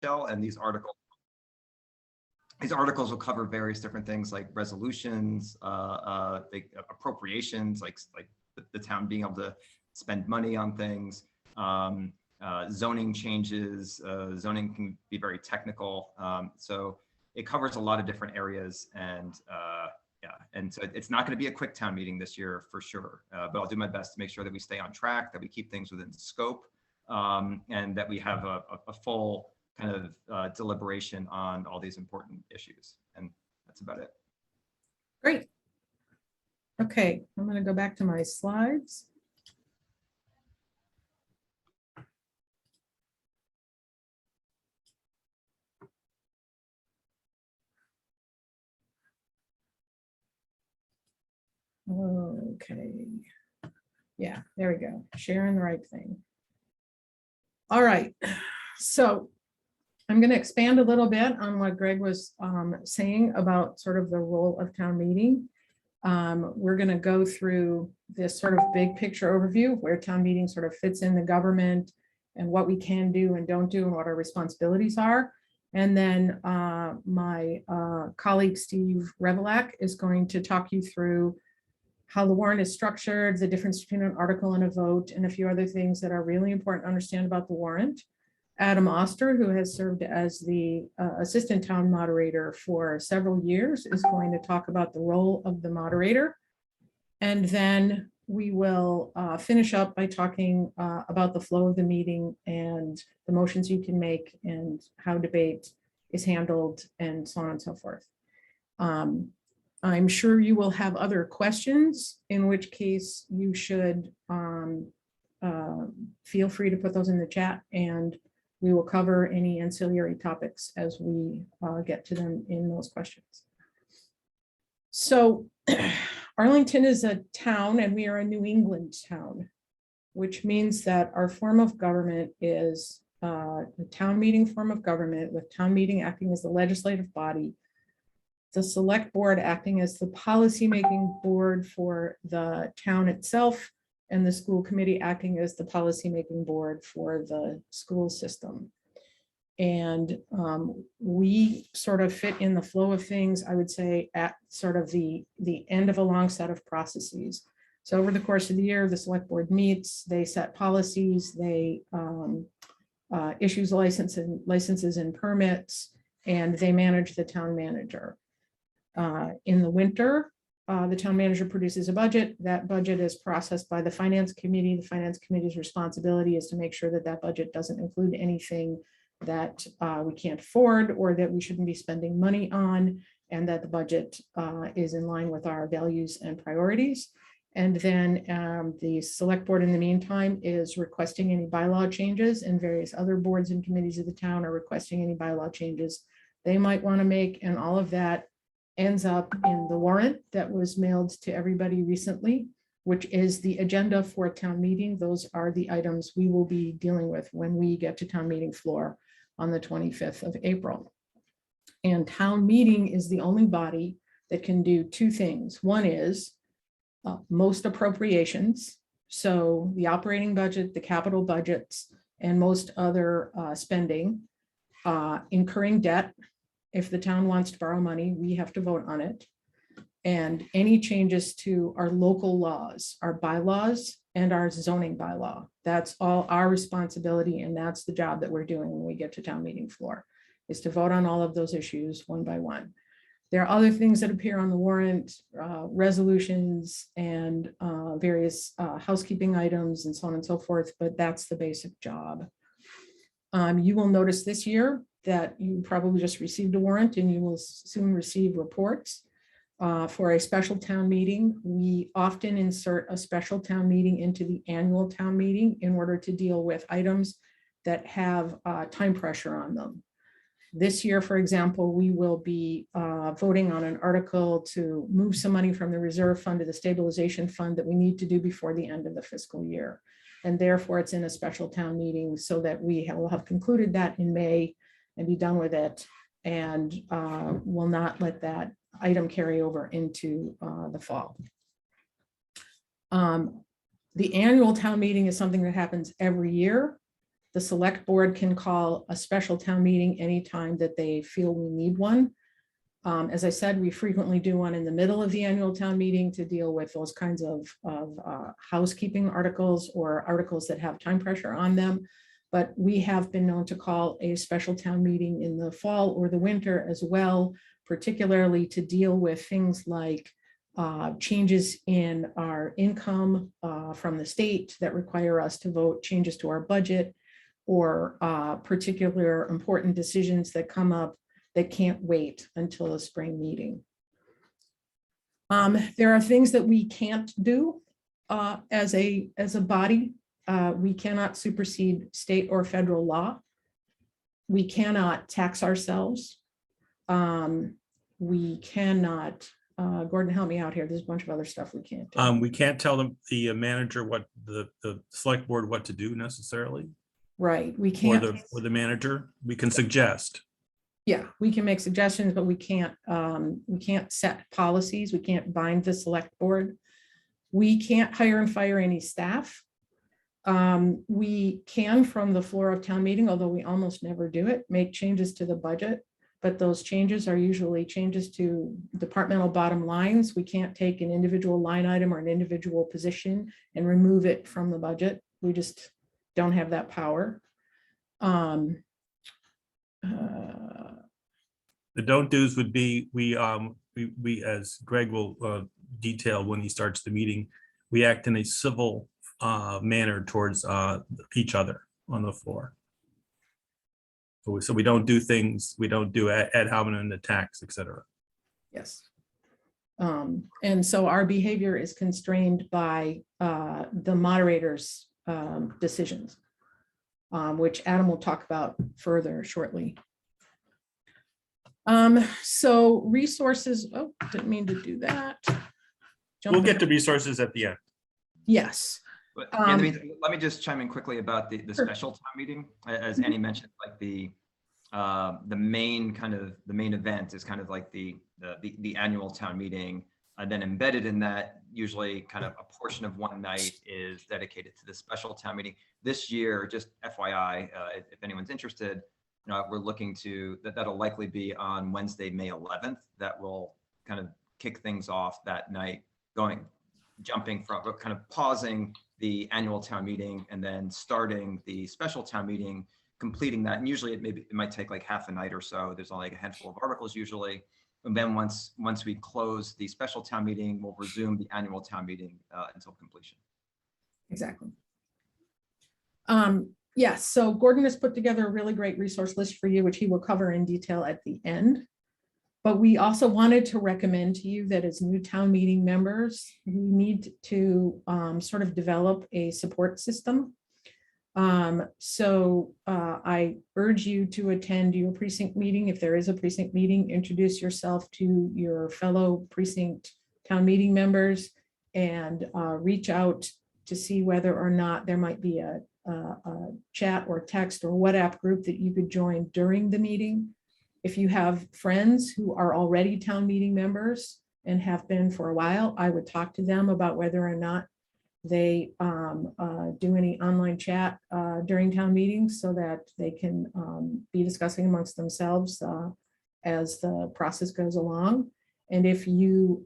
and these articles will cover various different things like resolutions, appropriations, like the town being able to spend money on things, zoning changes. Zoning can be very technical, so it covers a lot of different areas, and yeah, and so it's not going to be a quick town meeting this year for sure, but I'll do my best to make sure that we stay on track, that we keep things within scope, and that we have a full kind of deliberation on all these important issues. And that's about it. Great. Okay, I'm going to go back to my slides. Okay. Yeah, there we go. Sharing the right thing. All right. So I'm going to expand a little bit on what Greg was saying about sort of the role of town meeting. We're going to go through this sort of big picture overview of where town meeting sort of fits in the government and what we can do and don't do and what our responsibilities are. And then my colleague Steve Revelak is going to talk you through how the warrant is structured, the difference between an article and a vote, and a few other things that are really important to understand about the warrant. Adam Oster, who has served as the assistant town moderator for several years, is going to talk about the role of the moderator. And then we will finish up by talking about the flow of the meeting and the motions you can make and how debate is handled and so on and so forth. I'm sure you will have other questions, in which case you should feel free to put those in the chat, and we will cover any ancillary topics as we get to them in those questions. So Arlington is a town and we are a New England town, which means that our form of government is the town meeting form of government, with town meeting acting as the legislative body, the select board acting as the policymaking board for the town itself, and the school committee acting as the policymaking board for the school system. And we sort of fit in the flow of things, I would say, at sort of the end of a long set of processes. So over the course of the year, the select board meets, they set policies, they issues licenses and permits, and they manage the town manager. In the winter, the town manager produces a budget. That budget is processed by the finance committee. The finance committee's responsibility is to make sure that that budget doesn't include anything that we can't afford or that we shouldn't be spending money on, and that the budget is in line with our values and priorities. And then the select board in the meantime is requesting any bylaw changes, and various other boards and committees of the town are requesting any bylaw changes they might want to make, and all of that ends up in the warrant that was mailed to everybody recently, which is the agenda for a town meeting. Those are the items we will be dealing with when we get to town meeting floor on the 25th of April. And town meeting is the only body that can do two things. One is most appropriations. So the operating budget, the capital budgets, and most other spending, incurring debt. If the town wants to borrow money, we have to vote on it. And any changes to our local laws, our bylaws, and our zoning bylaw. That's all our responsibility, and that's the job that we're doing when we get to town meeting floor, is to vote on all of those issues one by one. There are other things that appear on the warrant, resolutions and various housekeeping items and so on and so forth, but that's the basic job. You will notice this year that you probably just received a warrant, and you will soon receive reports for a special town meeting. We often insert a special town meeting into the annual town meeting in order to deal with items that have time pressure on them. This year, for example, we will be voting on an article to move some money from the reserve fund to the stabilization fund that we need to do before the end of the fiscal year. And therefore, it's in a special town meeting so that we will have concluded that in May and be done with it, and will not let that item carry over into the fall. The annual town meeting is something that happens every year. The select board can call a special town meeting anytime that they feel we need one. As I said, we frequently do one in the middle of the annual town meeting to deal with those kinds of housekeeping articles or articles that have time pressure on them. But we have been known to call a special town meeting in the fall or the winter as well, particularly to deal with things like changes in our income from the state that require us to vote changes to our budget, or particular important decisions that come up that can't wait until a spring meeting. There are things that we can't do as a body. We cannot supersede state or federal law. We cannot tax ourselves. We cannot, Gordon, help me out here. There's a bunch of other stuff we can't do. We can't tell the manager what the select board what to do necessarily. Right, we can't. Or the manager, we can suggest. Yeah, we can make suggestions, but we can't set policies. We can't bind the select board. We can't hire and fire any staff. We can, from the floor of town meeting, although we almost never do it, make changes to the budget, but those changes are usually changes to departmental bottom lines. We can't take an individual line item or an individual position and remove it from the budget. We just don't have that power. The don't do's would be, we as Greg will detail when he starts the meeting, we act in a civil manner towards each other on the floor. So we don't do things, we don't do ad hominem attacks, etc. Yes. And so our behavior is constrained by the moderator's decisions, which Adam will talk about further shortly. So resources, oh, didn't mean to do that. We'll get to resources at the end. Yes. But let me just chime in quickly about the special town meeting. As Annie mentioned, like the main event is kind of like the annual town meeting, and then embedded in that, usually kind of a portion of one night is dedicated to the special town meeting. This year, just FYI, if anyone's interested, we're looking to that'll likely be on Wednesday, May 11th. That will kind of kick things off that night, jumping from kind of pausing the annual town meeting and then starting the special town meeting, completing that. And usually it might take like half a night or so. There's only like a handful of articles usually. And then once we close the special town meeting, we'll resume the annual town meeting until completion. Exactly. Yes, so Gordon has put together a really great resource list for you, which he will cover in detail at the end. But we also wanted to recommend to you that as new town meeting members, you need to sort of develop a support system. So I urge you to attend your precinct meeting. If there is a precinct meeting, introduce yourself to your fellow precinct town meeting members and reach out to see whether or not there might be a chat or text or WhatsApp group that you could join during the meeting. If you have friends who are already town meeting members and have been for a while, I would talk to them about whether or not they do any online chat during town meetings so that they can be discussing amongst themselves as the process goes along. And if you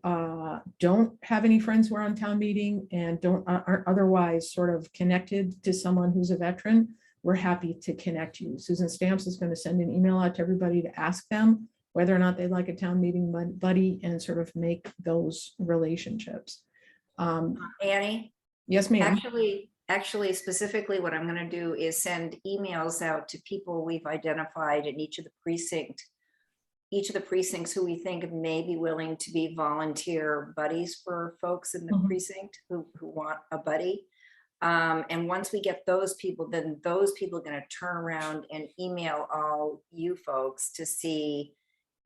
don't have any friends who are on town meeting and aren't otherwise sort of connected to someone who's a veteran, we're happy to connect you. Susan Stamps is going to send an email out to everybody to ask them whether or not they'd like a town meeting buddy and sort of make those relationships. Annie? Yes, ma'am. Actually, specifically what I'm going to do is send emails out to people we've identified in each of the precincts who we think may be willing to be volunteer buddies for folks in the precinct who want a buddy. And once we get those people, then those people are going to turn around and email all you folks to see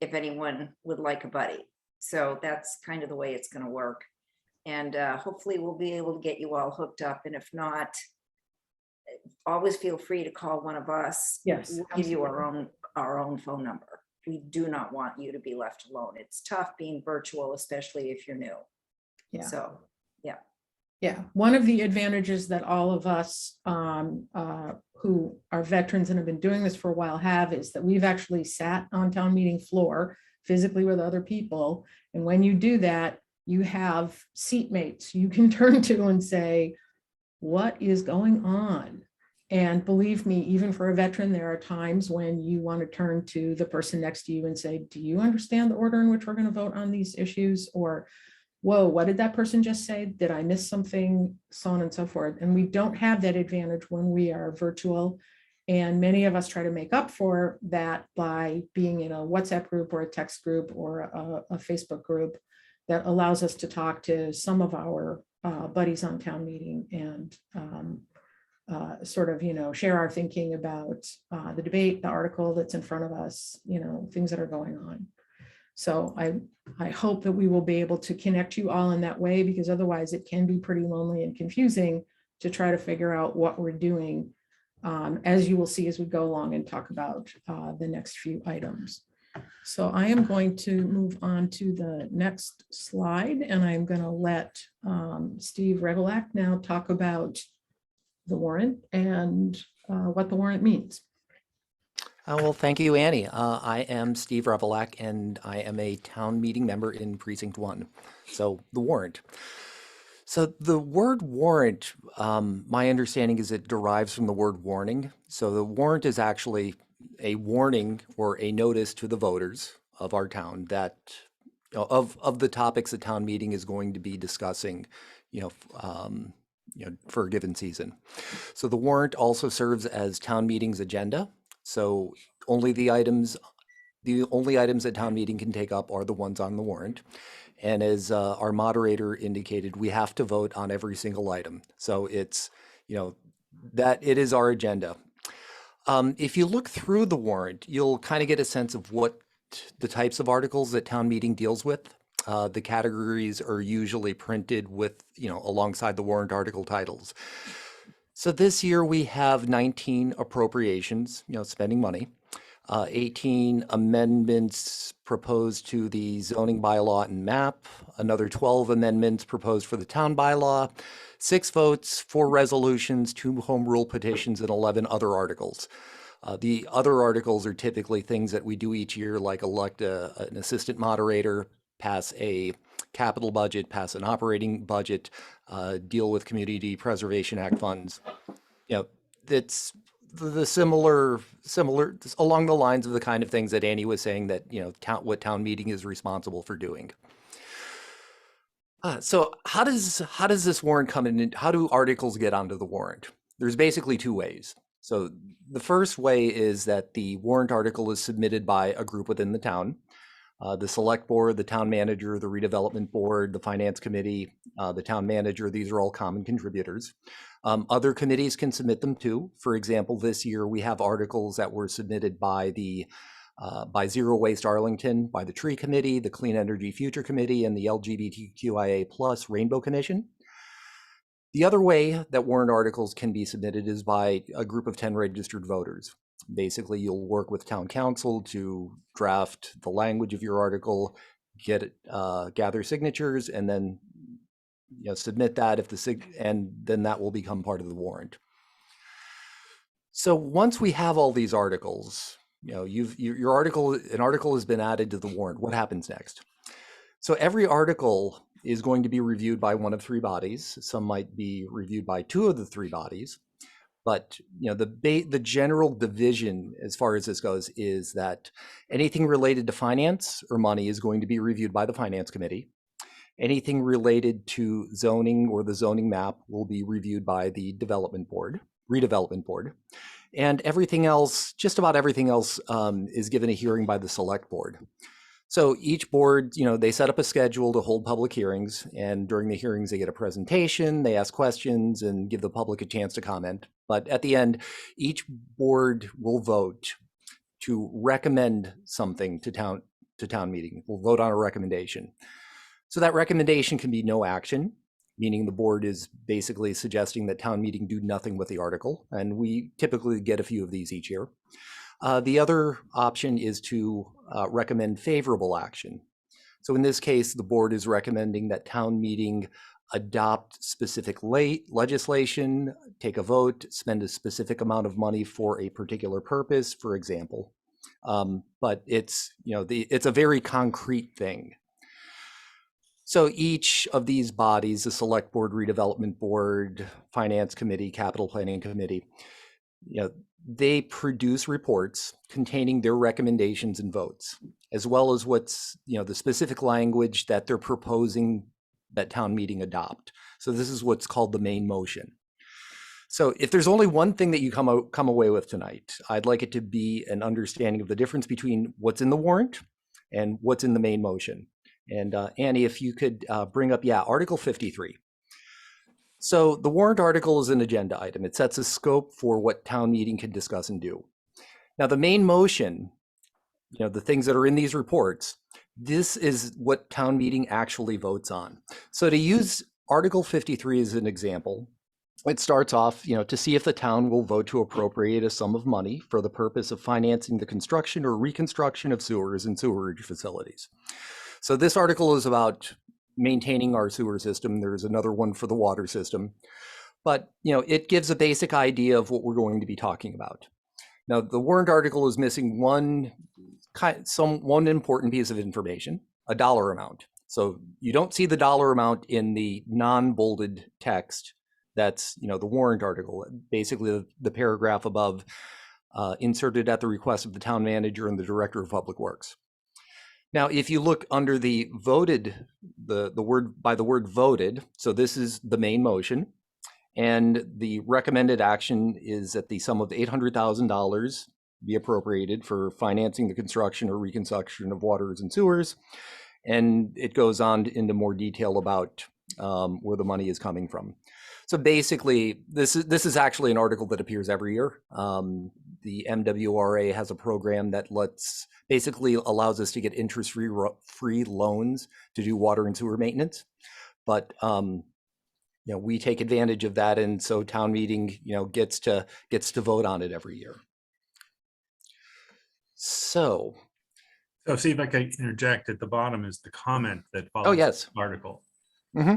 if anyone would like a buddy. So that's kind of the way it's going to work. And hopefully we'll be able to get you all hooked up. And if not, always feel free to call one of us. Yes, we'll give you our own phone number. We do not want you to be left alone. It's tough being virtual, especially if you're new. Yeah. So, yeah. Yeah, one of the advantages that all of us who are veterans and have been doing this for a while have is that we've actually sat on town meeting floor physically with other people. And when you do that, you have seatmates you can turn to and say, what is going on? And believe me, even for a veteran, there are times when you want to turn to the person next to you and say, do you understand the order in which we're going to vote on these issues? Or, whoa, what did that person just say? Did I miss something? So on and so forth. And we don't have that advantage when we are virtual. And many of us try to make up for that by being in a WhatsApp group or a text group or a Facebook group that allows us to talk to some of our buddies on town meeting and sort of, share our thinking about the debate, the article that's in front of us, things that are going on. So I hope that we will be able to connect you all in that way, because otherwise it can be pretty lonely and confusing to try to figure out what we're doing, as you will see as we go along and talk about the next few items. So I am going to move on to the next slide, and I'm going to let Steve Revelak now talk about the warrant and what the warrant means. Well, thank you, Annie. I am Steve Revelak, and I am a town meeting member in Precinct 1. So the warrant. So the word warrant, my understanding is it derives from the word warning. So the warrant is actually a warning or a notice to the voters of our town that of the topics the town meeting is going to be discussing, for a given season. So the warrant also serves as town meeting's agenda. So the only items that town meeting can take up are the ones on the warrant. And as our moderator indicated, we have to vote on every single item. So it's, that it is our agenda. If you look through the warrant, you'll kind of get a sense of what the types of articles that town meeting deals with. The categories are usually printed with, alongside the warrant article titles. So this year we have 19 appropriations, spending money, 18 amendments proposed to the zoning bylaw and map, another 12 amendments proposed for the town bylaw, 6 votes, 4 resolutions, 2 home rule petitions, and 11 other articles. The other articles are typically things that we do each year, like elect an assistant moderator, pass a capital budget, pass an operating budget, deal with Community Preservation Act funds. It's the similar along the lines of the kind of things that Annie was saying that, what town meeting is responsible for doing. So how does this warrant come in? How do articles get onto the warrant? There's basically 2 ways. So the first way is that the warrant article is submitted by a group within the town. The select board, the town manager, the redevelopment board, the finance committee, the town manager, these are all common contributors. Other committees can submit them too. For example, this year we have articles that were submitted by by Zero Waste Arlington, by the Tree Committee, the Clean Energy Future Committee, and the LGBTQIA+ Rainbow Commission. The other way that warrant articles can be submitted is by a group of 10 registered voters. Basically, you'll work with town council to draft the language of your article, gather signatures, and then submit that and then that will become part of the warrant. So once we have all these articles, an article has been added to the warrant. What happens next? So every article is going to be reviewed by one of 3 bodies. Some might be reviewed by 2 of the 3 bodies. But the general division as far as this goes is that anything related to finance or money is going to be reviewed by the finance committee. Anything related to zoning or the zoning map will be reviewed by the redevelopment board. And everything else, just about everything else, is given a hearing by the select board. So each board, they set up a schedule to hold public hearings, and during the hearings, they get a presentation, they ask questions and give the public a chance to comment. But at the end, each board will vote to recommend something to town meeting. We'll vote on a recommendation. So that recommendation can be no action, meaning the board is basically suggesting that town meeting do nothing with the article. And we typically get a few of these each year. The other option is to recommend favorable action. So in this case, the board is recommending that town meeting adopt specific legislation, take a vote, spend a specific amount of money for a particular purpose, for example. But it's, it's a very concrete thing. So each of these bodies, the Select Board, Redevelopment Board, Finance Committee, Capital Planning Committee, they produce reports containing their recommendations and votes, as well as what's, the specific language that they're proposing that town meeting adopt. So this is what's called the main motion. So if there's only one thing that you come away with tonight, I'd like it to be an understanding of the difference between what's in the warrant and what's in the main motion. And Annie, if you could bring up, Article 53. So the warrant article is an agenda item. It sets a scope for what town meeting can discuss and do. Now the main motion, the things that are in these reports, this is what town meeting actually votes on. So to use Article 53 as an example, it starts off, to see if the town will vote to appropriate a sum of money for the purpose of financing the construction or reconstruction of sewers and sewerage facilities. So this article is about maintaining our sewer system. There's another one for the water system, but it gives a basic idea of what we're going to be talking about. Now, the warrant article is missing one important piece of information, a dollar amount. So you don't see the dollar amount in the non-bolded text. That's, the warrant article, basically the paragraph above, inserted at the request of the town manager and the director of public works. Now, if you look under the voted, the word voted, so this is the main motion, and the recommended action is that the sum of $800,000 be appropriated for financing the construction or reconstruction of waters and sewers. And it goes on into more detail about where the money is coming from. So basically, this is actually an article that appears every year. The MWRA has a program that basically allows us to get interest-free loans to do water and sewer maintenance. But we take advantage of that, and so town meeting gets to vote on it every year. So see if I can interject. At the bottom is the comment that follows yes. the article. Mm-hmm.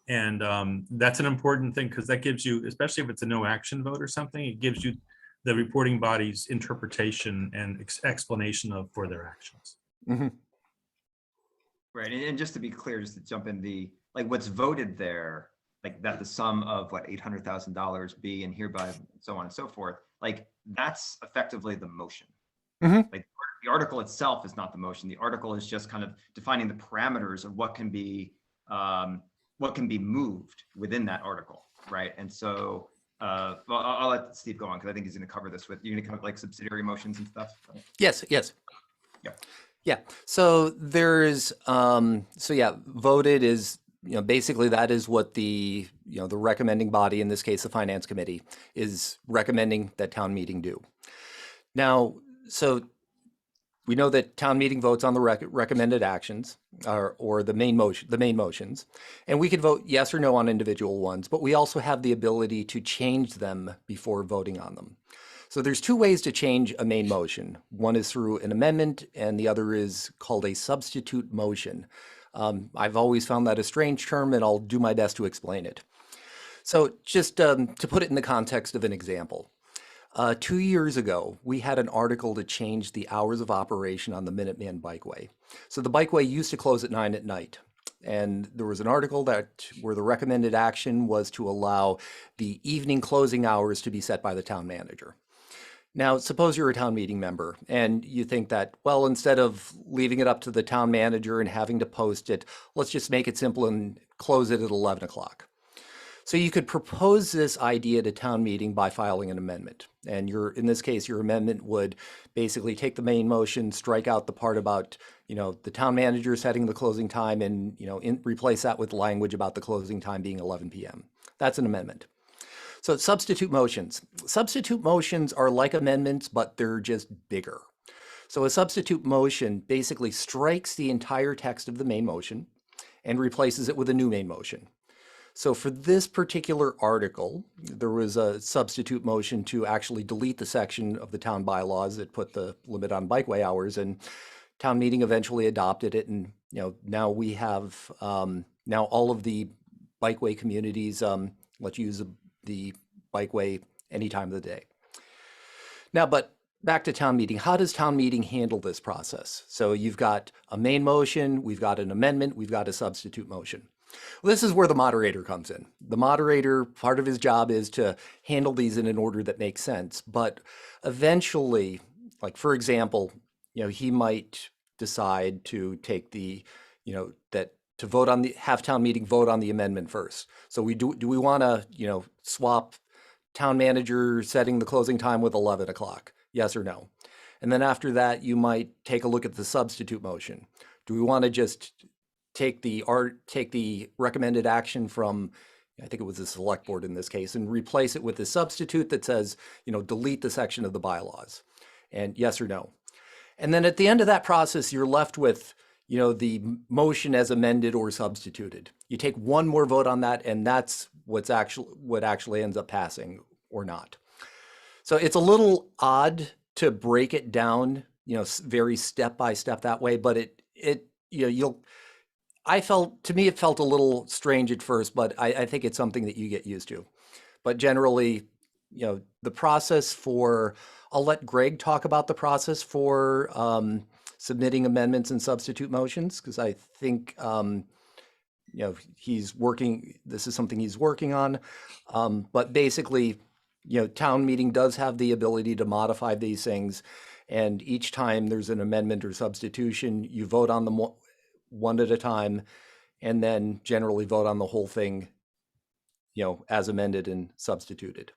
And that's an important thing, because that gives you, especially if it's a no action vote or something, it gives you the reporting body's interpretation and explanation for their actions. Mm-hmm. Right, and just to be clear, just to jump in, what's voted there, that the sum of $800,000 be and hereby so on and so forth, that's effectively the motion. Mm-hmm. The article itself is not the motion. The article is just kind of defining the parameters of what can be moved within that article, right? And so I'll let Steve go on, because I think he's going to cover this you're going to cover subsidiary motions and stuff. Right? Yes. Yeah. So there's voted is basically that is what the the recommending body, in this case the finance committee, is recommending that town meeting do. Now, so we know that town meeting votes on the recommended actions or the main motions, and we could vote yes or no on individual ones, but we also have the ability to change them before voting on them. So there's two ways to change a main motion. One is through an amendment, and the other is called a substitute motion. I've always found that a strange term, and I'll do my best to explain it. So just to put it in the context of an example, 2 years ago, we had an article to change the hours of operation on the Minuteman Bikeway. So the Bikeway used to close at 9 at night. And there was an article where the recommended action was to allow the evening closing hours to be set by the town manager. Now, suppose you're a town meeting member and you think that, well, instead of leaving it up to the town manager and having to post it, let's just make it simple and close it at 11 o'clock. So you could propose this idea to town meeting by filing an amendment. And in this case, your amendment would basically take the main motion, strike out the part about, the town manager setting the closing time, and, replace that with language about the closing time being 11 p.m. That's an amendment. So substitute motions. Substitute motions are like amendments, but they're just bigger. So a substitute motion basically strikes the entire text of the main motion and replaces it with a new main motion. So for this particular article, there was a substitute motion to actually delete the section of the town bylaws that put the limit on bikeway hours, and town meeting eventually adopted it. And now we have now all of the bikeway communities let you use the bikeway any time of the day. Now, but back to town meeting. How does town meeting handle this process? So you've got a main motion, we've got an amendment, we've got a substitute motion. Well, this is where the moderator comes in. The moderator, part of his job is to handle these in an order that makes sense. But eventually, like for example, he might decide to take the, that to vote on the, have town meeting vote on the amendment first. So do we want to, swap town manager setting the closing time with 11 o'clock? Yes or no? And then after that, you might take a look at the substitute motion. Do we want to just take the recommended action from, I think it was the select board in this case, and replace it with the substitute that says, delete the section of the bylaws? And yes or no? And then at the end of that process, you're left with, the motion as amended or substituted. You take one more vote on that, and that's what actually ends up passing or not. So it's a little odd to break it down, very step by step that way, but it felt a little strange at first, but I think it's something that you get used to. But generally, the process for, I'll let Greg talk about the process for submitting amendments and substitute motions, because I think, this is something he's working on. But basically, town meeting does have the ability to modify these things. And each time there's an amendment or substitution, you vote on them one at a time, and then generally vote on the whole thing, as amended and substituted.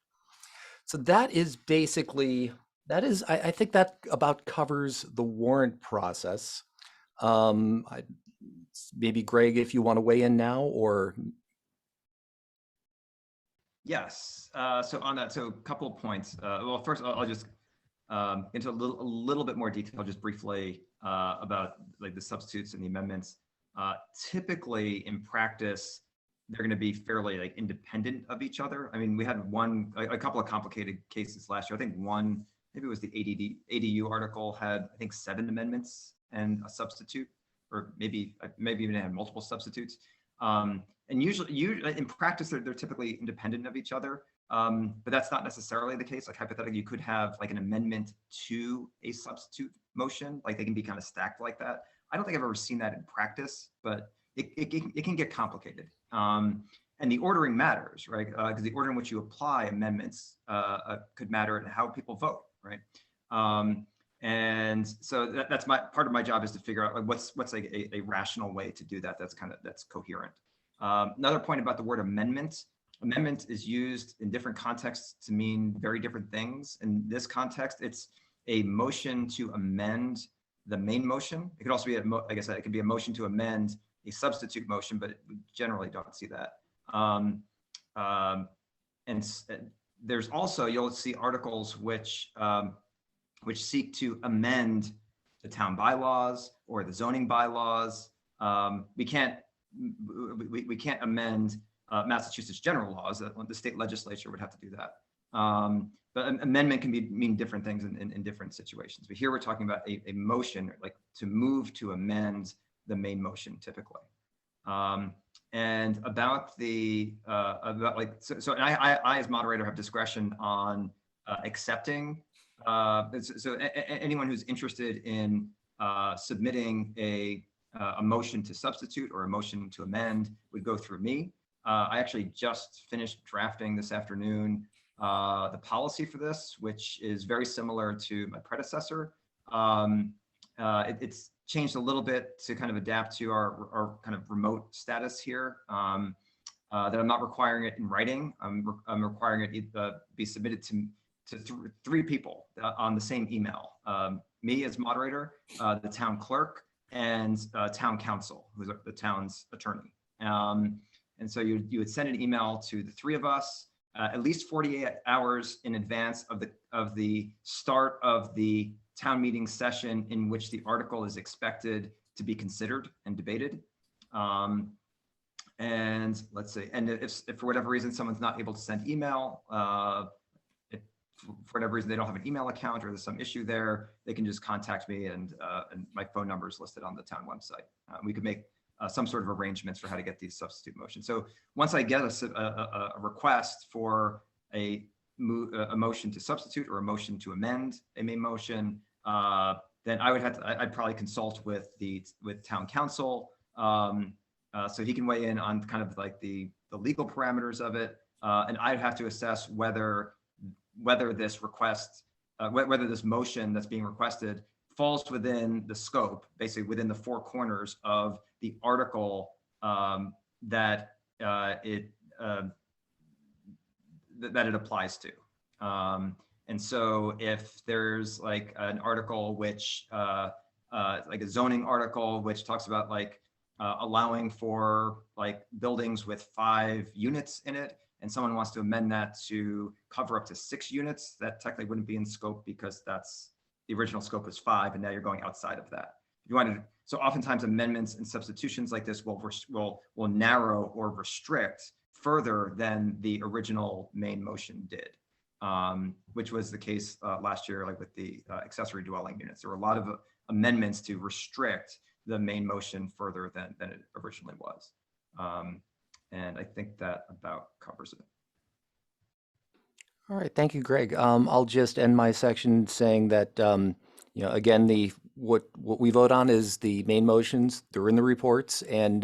So that is basically, I think that about covers the warrant process. Maybe Greg, if you want to weigh in now, or. Yes. So on that, so a couple of points. Well, first I'll just into a little bit more detail, just briefly about like the substitutes and the amendments. Typically in practice, they're going to be fairly like independent of each other. I mean, we had a couple of complicated cases last year. I think one, maybe it was the ADU article, had I think 7 amendments and a substitute, or maybe even had multiple substitutes. And usually in practice, they're typically independent of each other. But that's not necessarily the case. Like hypothetically, you could have like an amendment to a substitute motion, like they can be kind of stacked like that. I don't think I've ever seen that in practice, but it can get complicated. And the ordering matters, right? Because the order in which you apply amendments could matter in how people vote, right? And so that's part of my job, is to figure out like what's like a rational way to do that. That's coherent. Another point about the word amendment. Amendment is used in different contexts to mean very different things. In this context, it's a motion to amend the main motion. It could also be, like I said, it could be a motion to amend a substitute motion, but we generally don't see that. And there's also, you'll see articles which seek to amend the town bylaws or the zoning bylaws. We can't amend Massachusetts general laws. The state legislature would have to do that. But an amendment can mean different things in different situations. But here we're talking about a motion, like to move to amend the main motion typically. And about the so I as moderator have discretion on accepting. So anyone who's interested in submitting a motion to substitute or a motion to amend would go through me. I actually just finished drafting this afternoon the policy for this, which is very similar to my predecessor. It's changed a little bit to kind of adapt to our kind of remote status here. That I'm not requiring it in writing. I'm requiring it be submitted to 3 people on the same email. Me as moderator, the town clerk, and town council, who's the town's attorney. And so you would send an email to the 3 of us at least 48 hours in advance of the start of the town meeting session in which the article is expected to be considered and debated. And let's see, and if for whatever reason someone's not able to send email, if for whatever reason they don't have an email account or there's some issue there, they can just contact me, and my phone number is listed on the town website. We could make some sort of arrangements for how to get these substitute motions. So once I get a request for a motion to substitute or a motion to amend a main motion, then I would have to, I'd probably consult with town council, so he can weigh in on kind of like the legal parameters of it, and I'd have to assess whether this request, whether this motion that's being requested falls within the scope, basically within the four corners of the article that it applies to. And so if there's like an article which, like a zoning article, which talks about like allowing for like buildings with 5 units in it, and someone wants to amend that to cover up to 6 units, that technically wouldn't be in scope because that's the original scope was 5, and now you're going outside of that. If you wanted, so oftentimes amendments and substitutions like this will narrow or restrict further than the original main motion did, which was the case last year, like with the accessory dwelling units. There were a lot of amendments to restrict the main motion further than it originally was. And I think that about covers it. All right, thank you, Greg. I'll just end my section saying that, you know, again, what we vote on is the main motions. They're in the reports, and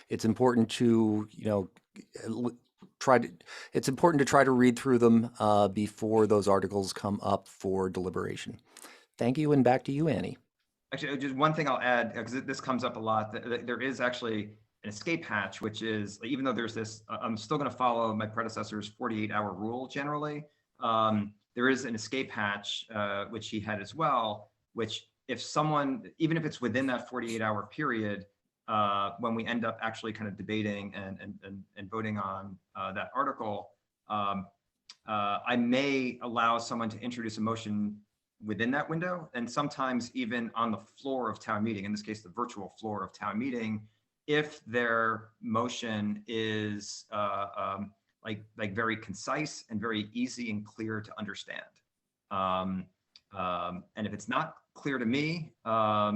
it's important to, you know, it's important to try to read through them before those articles come up for deliberation. Thank you, and back to you, Annie. Actually, just one thing I'll add, because this comes up a lot. There is actually an escape hatch, which is, even though there's this, I'm still going to follow my predecessor's 48-hour rule generally. There is an escape hatch, which he had as well, which if someone, even if it's within that 48-hour period, when we end up actually kind of debating and voting on that article, I may allow someone to introduce a motion within that window, and sometimes even on the floor of town meeting, in this case, the virtual floor of town meeting, if their motion is like very concise and very easy and clear to understand. And if it's not clear to me, I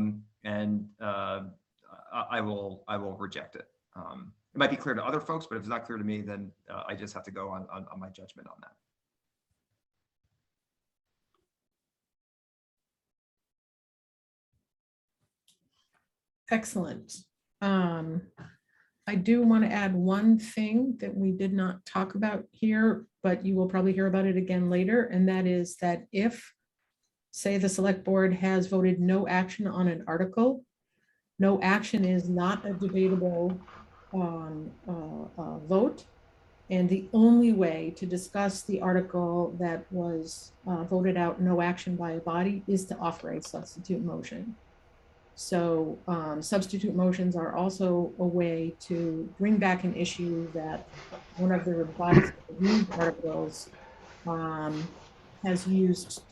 will reject it. It might be clear to other folks, but if it's not clear to me, then I just have to go on my judgment on that. Excellent. I do want to add one thing that we did not talk about here, but you will probably hear about it again later, and that is that if, say, the select board has voted no action on an article, no action is not a debatable vote, and the only way to discuss the article that was voted out no action by a body is to offer a substitute motion. So substitute motions are also a way to bring back an issue that one of the bodies that used articles has used.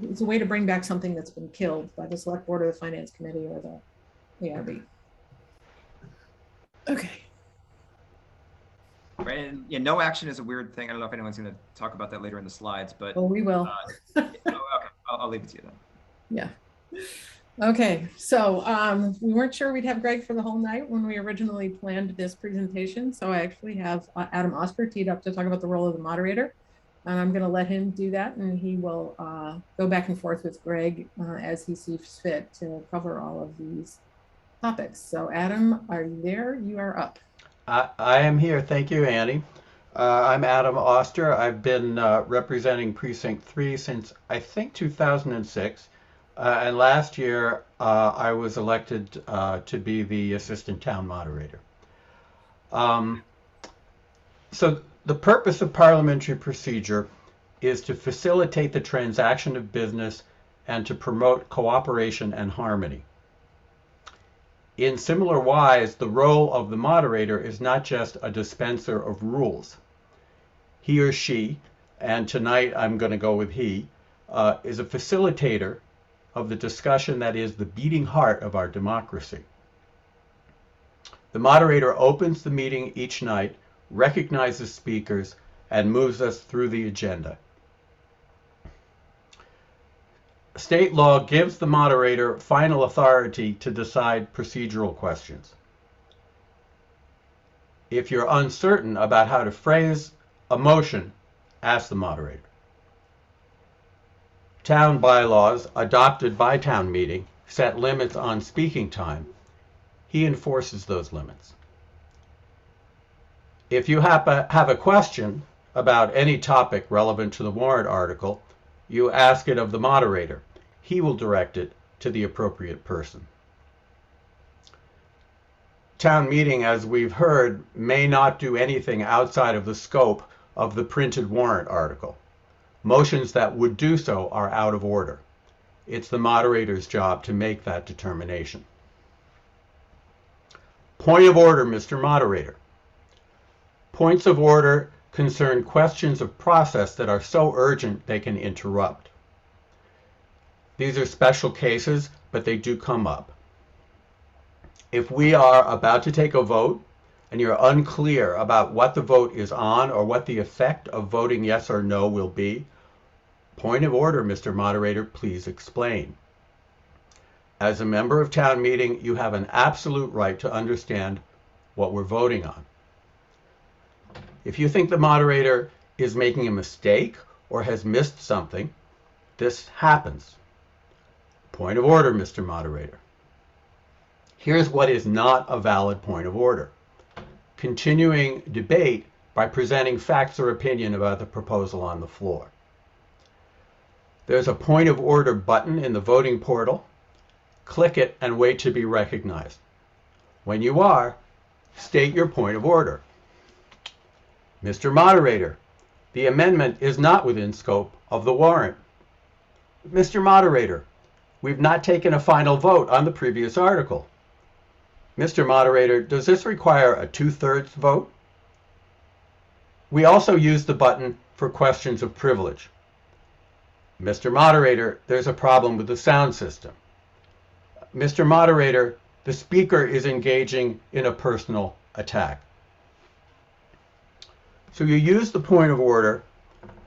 It's a way to bring back something that's been killed by the select board or the finance committee or the ARB. Okay. Right, and yeah, no action is a weird thing. I don't know if anyone's going to talk about that later in the slides, but Well, we will. Okay, I'll leave it to you then. Yeah. Okay, so we weren't sure we'd have Greg for the whole night when we originally planned this presentation. So I actually have Adam Osper teed up to talk about the role of the moderator. And I'm going to let him do that, and he will go back and forth with Greg as he sees fit to cover all of these topics. So Adam, are you there? You are up. I am here. Thank you, Annie. I'm Adam Oster. I've been representing Precinct 3 since, I think, 2006. And last year, I was elected to be the assistant town moderator. So the purpose of parliamentary procedure is to facilitate the transaction of business and to promote cooperation and harmony. In similar wise, the role of the moderator is not just a dispenser of rules. He or she, and tonight I'm going to go with he, is a facilitator of the discussion that is the beating heart of our democracy. The moderator opens the meeting each night, recognizes speakers, and moves us through the agenda. State law gives the moderator final authority to decide procedural questions. If you're uncertain about how to phrase a motion, ask the moderator. Town bylaws adopted by town meeting set limits on speaking time. He enforces those limits. If you have a question about any topic relevant to the warrant article, you ask it of the moderator. He will direct it to the appropriate person. Town meeting, as we've heard, may not do anything outside of the scope of the printed warrant article. Motions that would do so are out of order. It's the moderator's job to make that determination. Point of order, Mr. Moderator. Points of order concern questions of process that are so urgent they can interrupt. These are special cases, but they do come up. If we are about to take a vote and you're unclear about what the vote is on or what the effect of voting yes or no will be, point of order, Mr. Moderator, please explain. As a member of town meeting, you have an absolute right to understand what we're voting on. If you think the moderator is making a mistake or has missed something, this happens. Point of order, Mr. Moderator. Here's what is not a valid point of order. Continuing debate by presenting facts or opinion about the proposal on the floor. There's a point of order button in the voting portal. Click it and wait to be recognized. When you are, state your point of order. Mr. Moderator, the amendment is not within scope of the warrant. Mr. Moderator, we've not taken a final vote on the previous article. Mr. Moderator, does this require a 2/3 vote? We also use the button for questions of privilege. Mr. Moderator, there's a problem with the sound system. Mr. Moderator, the speaker is engaging in a personal attack. So you use the point of order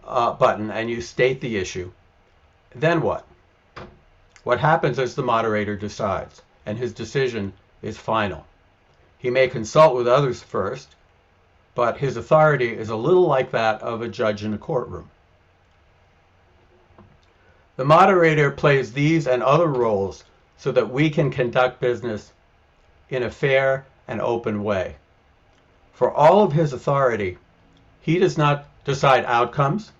button and you state the issue. Then what? What happens is the moderator decides, and his decision is final. He may consult with others first, but his authority is a little like that of a judge in a courtroom. The moderator plays these and other roles so that we can conduct business in a fair and open way. For all of his authority, he does not decide outcomes.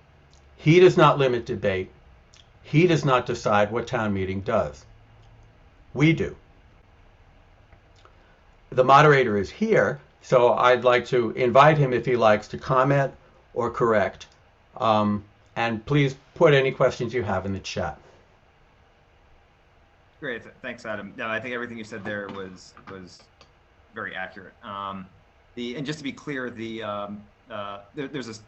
He does not limit debate. He does not decide what town meeting does. We do. The moderator is here, so I'd like to invite him, if he likes, to comment or correct. And please put any questions you have in the chat. Great, thanks, Adam. No, I think everything you said there was very accurate. And just to be clear, there's this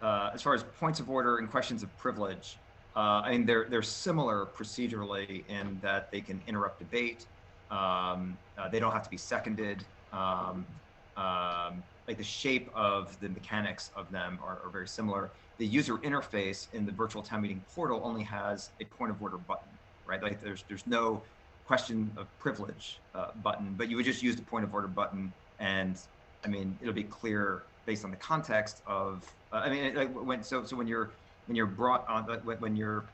as far as points of order and questions of privilege. I mean, they're similar procedurally in that they can interrupt debate. They don't have to be seconded. Like the shape of the mechanics of them are very similar. The user interface in the virtual town meeting portal only has a point of order button, right? Like there's no question of privilege button, but you would just use the point of order button, and I mean it'll be clear based on the context of. I mean, like when you're brought on, when your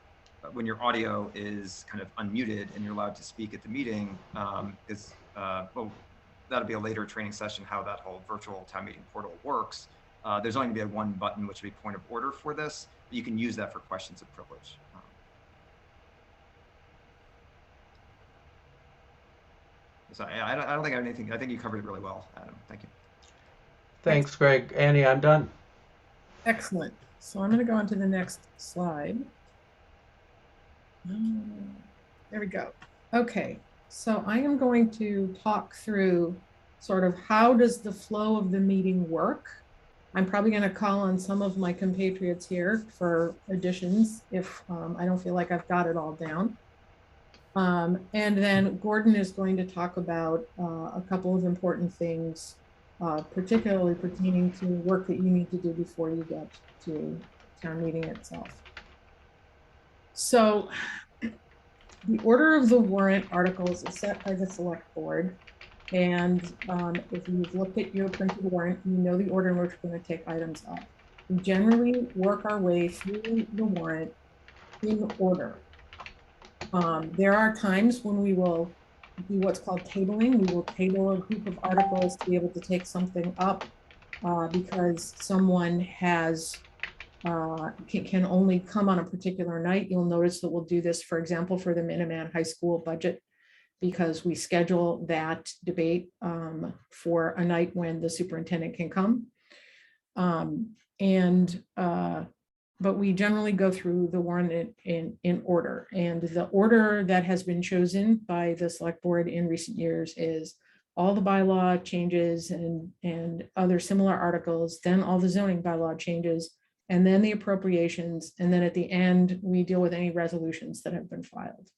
audio is kind of unmuted and you're allowed to speak at the meeting, well, that'll be a later training session how that whole virtual town meeting portal works. There's only going to be one button, which will be point of order for this. But you can use that for questions of privilege. So I don't think I have anything. I think you covered it really well, Adam. Thank you. Thanks, Greg. Annie, I'm done. Excellent. So I'm going to go on to the next slide. There we go. Okay, so I am going to talk through sort of how does the flow of the meeting work. I'm probably going to call on some of my compatriots here for additions if I don't feel like I've got it all down. And then Gordon is going to talk about a couple of important things, particularly pertaining to work that you need to do before you get to town meeting itself. So the order of the warrant articles is set by the select board. And if you've looked at your printed warrant, you know the order in which we're going to take items up. We generally work our way through the warrant in order. There are times when we will do what's called tabling. We will table a group of articles to be able to take something up because someone has can only come on a particular night. You'll notice that we'll do this, for example, for the Minuteman High School budget, because we schedule that debate for a night when the superintendent can come. But we generally go through the warrant in order. And the order that has been chosen by the select board in recent years is all the bylaw changes and other similar articles, then all the zoning bylaw changes, and then the appropriations. And then at the end, we deal with any resolutions that have been filed.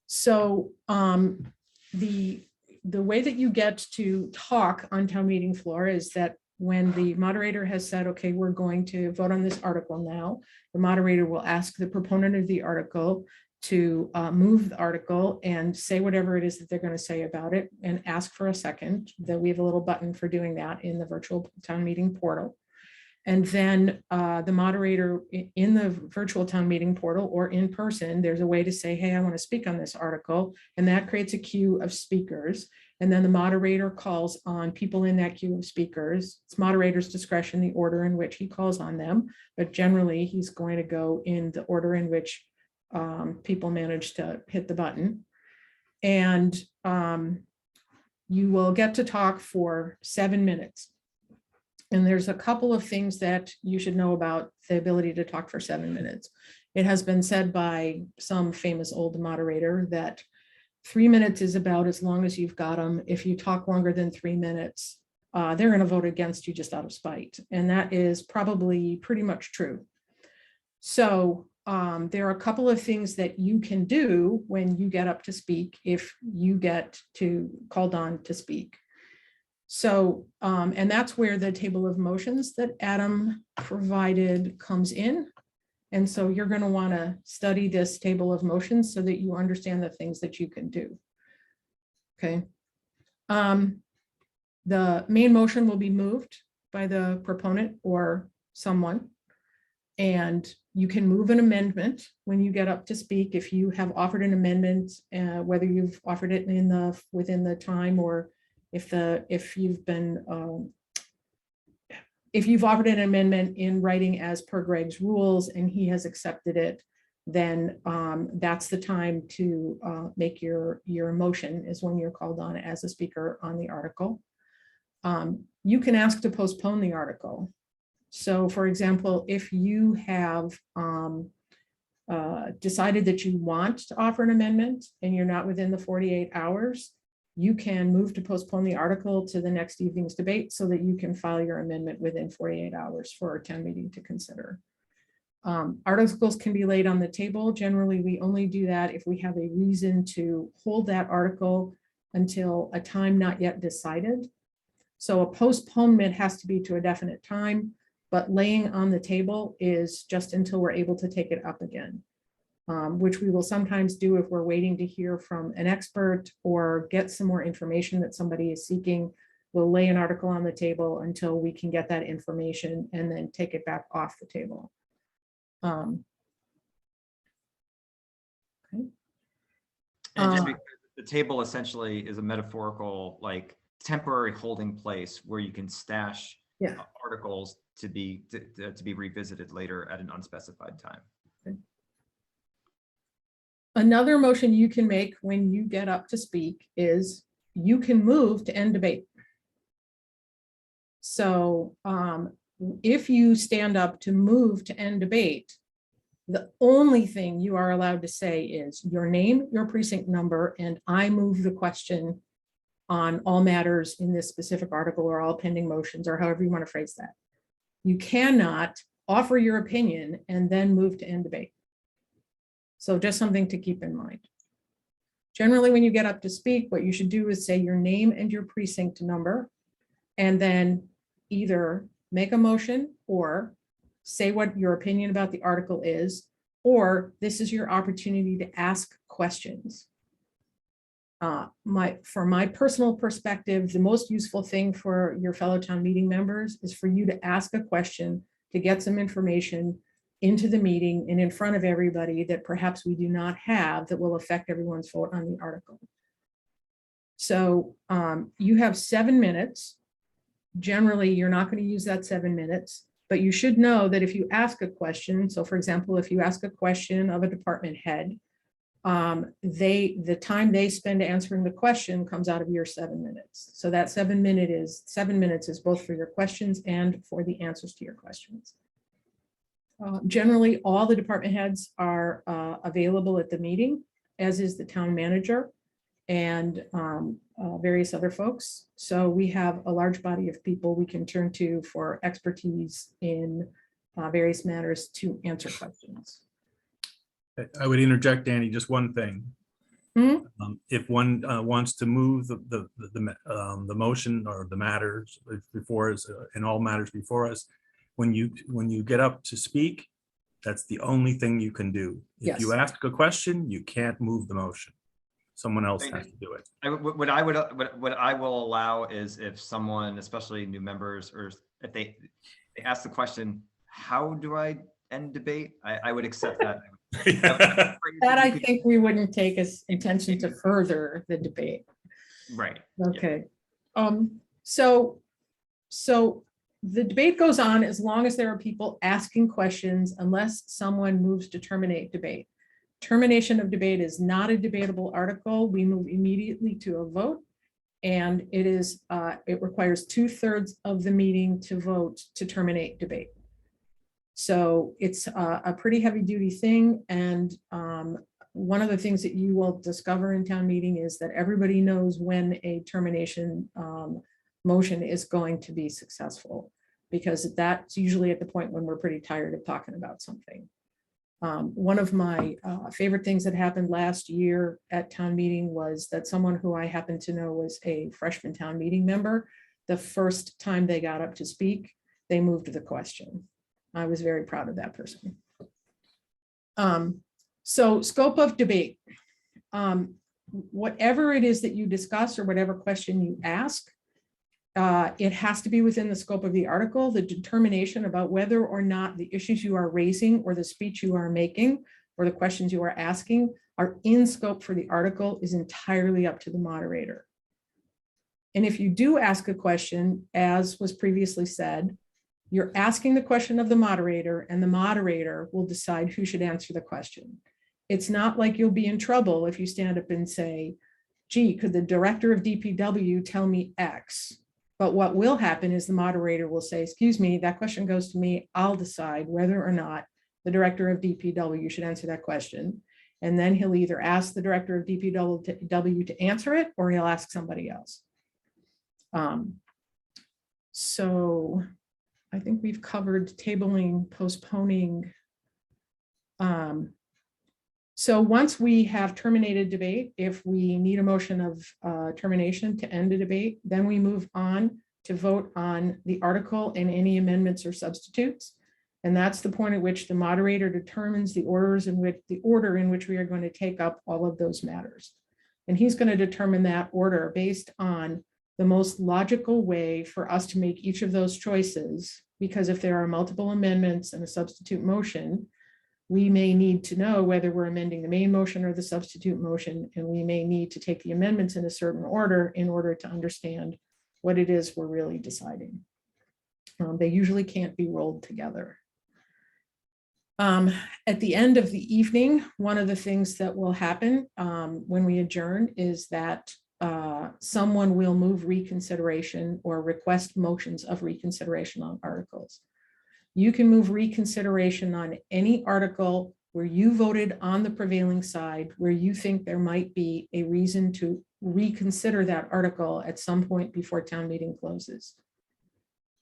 So the way that you get to talk on town meeting floor is that when the moderator has said, okay, we're going to vote on this article now, the moderator will ask the proponent of the article to move the article and say whatever it is that they're going to say about it and ask for a second. That we have a little button for doing that in the virtual town meeting portal. And then the moderator in the virtual town meeting portal or in person, there's a way to say, hey, I want to speak on this article. And that creates a queue of speakers. And then the moderator calls on people in that queue of speakers. It's moderator's discretion, the order in which he calls on them. But generally, he's going to go in the order in which people manage to hit the button. And you will get to talk for 7 minutes. And there's a couple of things that you should know about the ability to talk for 7 minutes. It has been said by some famous old moderator that 3 minutes is about as long as you've got them. If you talk longer than 3 minutes, they're going to vote against you just out of spite. And that is probably pretty much true. So there are a couple of things that you can do when you get up to speak if you get called on to speak. So, and that's where the table of motions that Adam provided comes in. And so you're going to want to study this table of motions so that you understand the things that you can do. Okay. The main motion will be moved by the proponent or someone. And you can move an amendment when you get up to speak. If you have offered an amendment, whether you've offered it within the time, or if you've offered an amendment in writing as per Greg's rules and he has accepted it, then that's the time to make your motion, is when you're called on as a speaker on the article. You can ask to postpone the article. So for example, if you have decided that you want to offer an amendment and you're not within the 48 hours, you can move to postpone the article to the next evening's debate so that you can file your amendment within 48 hours for our town meeting to consider. Articles can be laid on the table. Generally, we only do that if we have a reason to hold that article until a time not yet decided. So a postponement has to be to a definite time, but laying on the table is just until we're able to take it up again. Which we will sometimes do if we're waiting to hear from an expert or get some more information that somebody is seeking. We'll lay an article on the table until we can get that information and then take it back off the table. Okay. And just because the table essentially is a metaphorical, like, temporary holding place where you can stash articles to be revisited later at an unspecified time. Okay. Another motion you can make when you get up to speak is you can move to end debate. So if you stand up to move to end debate, the only thing you are allowed to say is your name, your precinct number, and I move the question on all matters in this specific article or all pending motions, or however you want to phrase that. You cannot offer your opinion and then move to end debate. So just something to keep in mind. Generally, when you get up to speak, what you should do is say your name and your precinct number, and then either make a motion or say what your opinion about the article is, or this is your opportunity to ask questions. From my personal perspective, the most useful thing for your fellow town meeting members is for you to ask a question to get some information into the meeting and in front of everybody that perhaps we do not have that will affect everyone's vote on the article. So you have 7 minutes. Generally, you're not going to use that 7 minutes, but you should know that if you ask a question, so for example, if you ask a question of a department head, the time they spend answering the question comes out of your 7 minutes. So that 7 minutes is both for your questions and for the answers to your questions. Generally, all the department heads are available at the meeting, as is the town manager and various other folks. So we have a large body of people we can turn to for expertise in various matters to answer questions. I would interject, Danny, just one thing. If one wants to move the motion or the matters before us, and all matters before us, when you get up to speak, that's the only thing you can do. If you ask a question, you can't move the motion. Someone else has to do it. What I will allow is if someone, especially new members, or if they ask the question, how do I end debate? I would accept that. That I think we wouldn't take as intention to further the debate. Right. Okay. So the debate goes on as long as there are people asking questions, unless someone moves to terminate debate. Termination of debate is not a debatable article. We move immediately to a vote, and it requires 2/3 of the meeting to vote to terminate debate. So it's a pretty heavy duty thing. And one of the things that you will discover in town meeting is that everybody knows when a termination motion is going to be successful, because that's usually at the point when we're pretty tired of talking about something. One of my favorite things that happened last year at town meeting was that someone who I happen to know was a freshman town meeting member. The first time they got up to speak, they moved the question. I was very proud of that person. So scope of debate. Whatever it is that you discuss or whatever question you ask, it has to be within the scope of the article. The determination about whether or not the issues you are raising or the speech you are making or the questions you are asking are in scope for the article is entirely up to the moderator. And if you do ask a question, as was previously said, you're asking the question of the moderator, and the moderator will decide who should answer the question. It's not like you'll be in trouble if you stand up and say, gee, could the director of DPW tell me X? But what will happen is the moderator will say, excuse me, that question goes to me. I'll decide whether or not the director of DPW should answer that question. And then he'll either ask the director of DPW to answer it, or he'll ask somebody else. So I think we've covered tabling, postponing. So once we have terminated debate, if we need a motion of termination to end the debate, then we move on to vote on the article and any amendments or substitutes. And that's the point at which the moderator determines the order in which we are going to take up all of those matters. And he's going to determine that order based on the most logical way for us to make each of those choices, because if there are multiple amendments and a substitute motion, we may need to know whether we're amending the main motion or the substitute motion, and we may need to take the amendments in a certain order in order to understand what it is we're really deciding. They usually can't be rolled together. At the end of the evening, one of the things that will happen when we adjourn is that someone will move reconsideration or request motions of reconsideration on articles. You can move reconsideration on any article where you voted on the prevailing side, where you think there might be a reason to reconsider that article at some point before town meeting closes.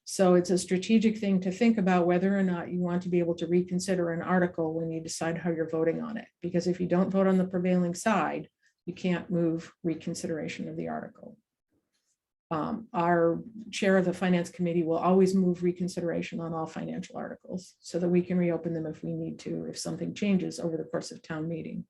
So it's a strategic thing to think about whether or not you want to be able to reconsider an article when you decide how you're voting on it. Because if you don't vote on the prevailing side, you can't move reconsideration of the article. Our chair of the finance committee will always move reconsideration on all financial articles so that we can reopen them if we need to, if something changes over the course of town meeting.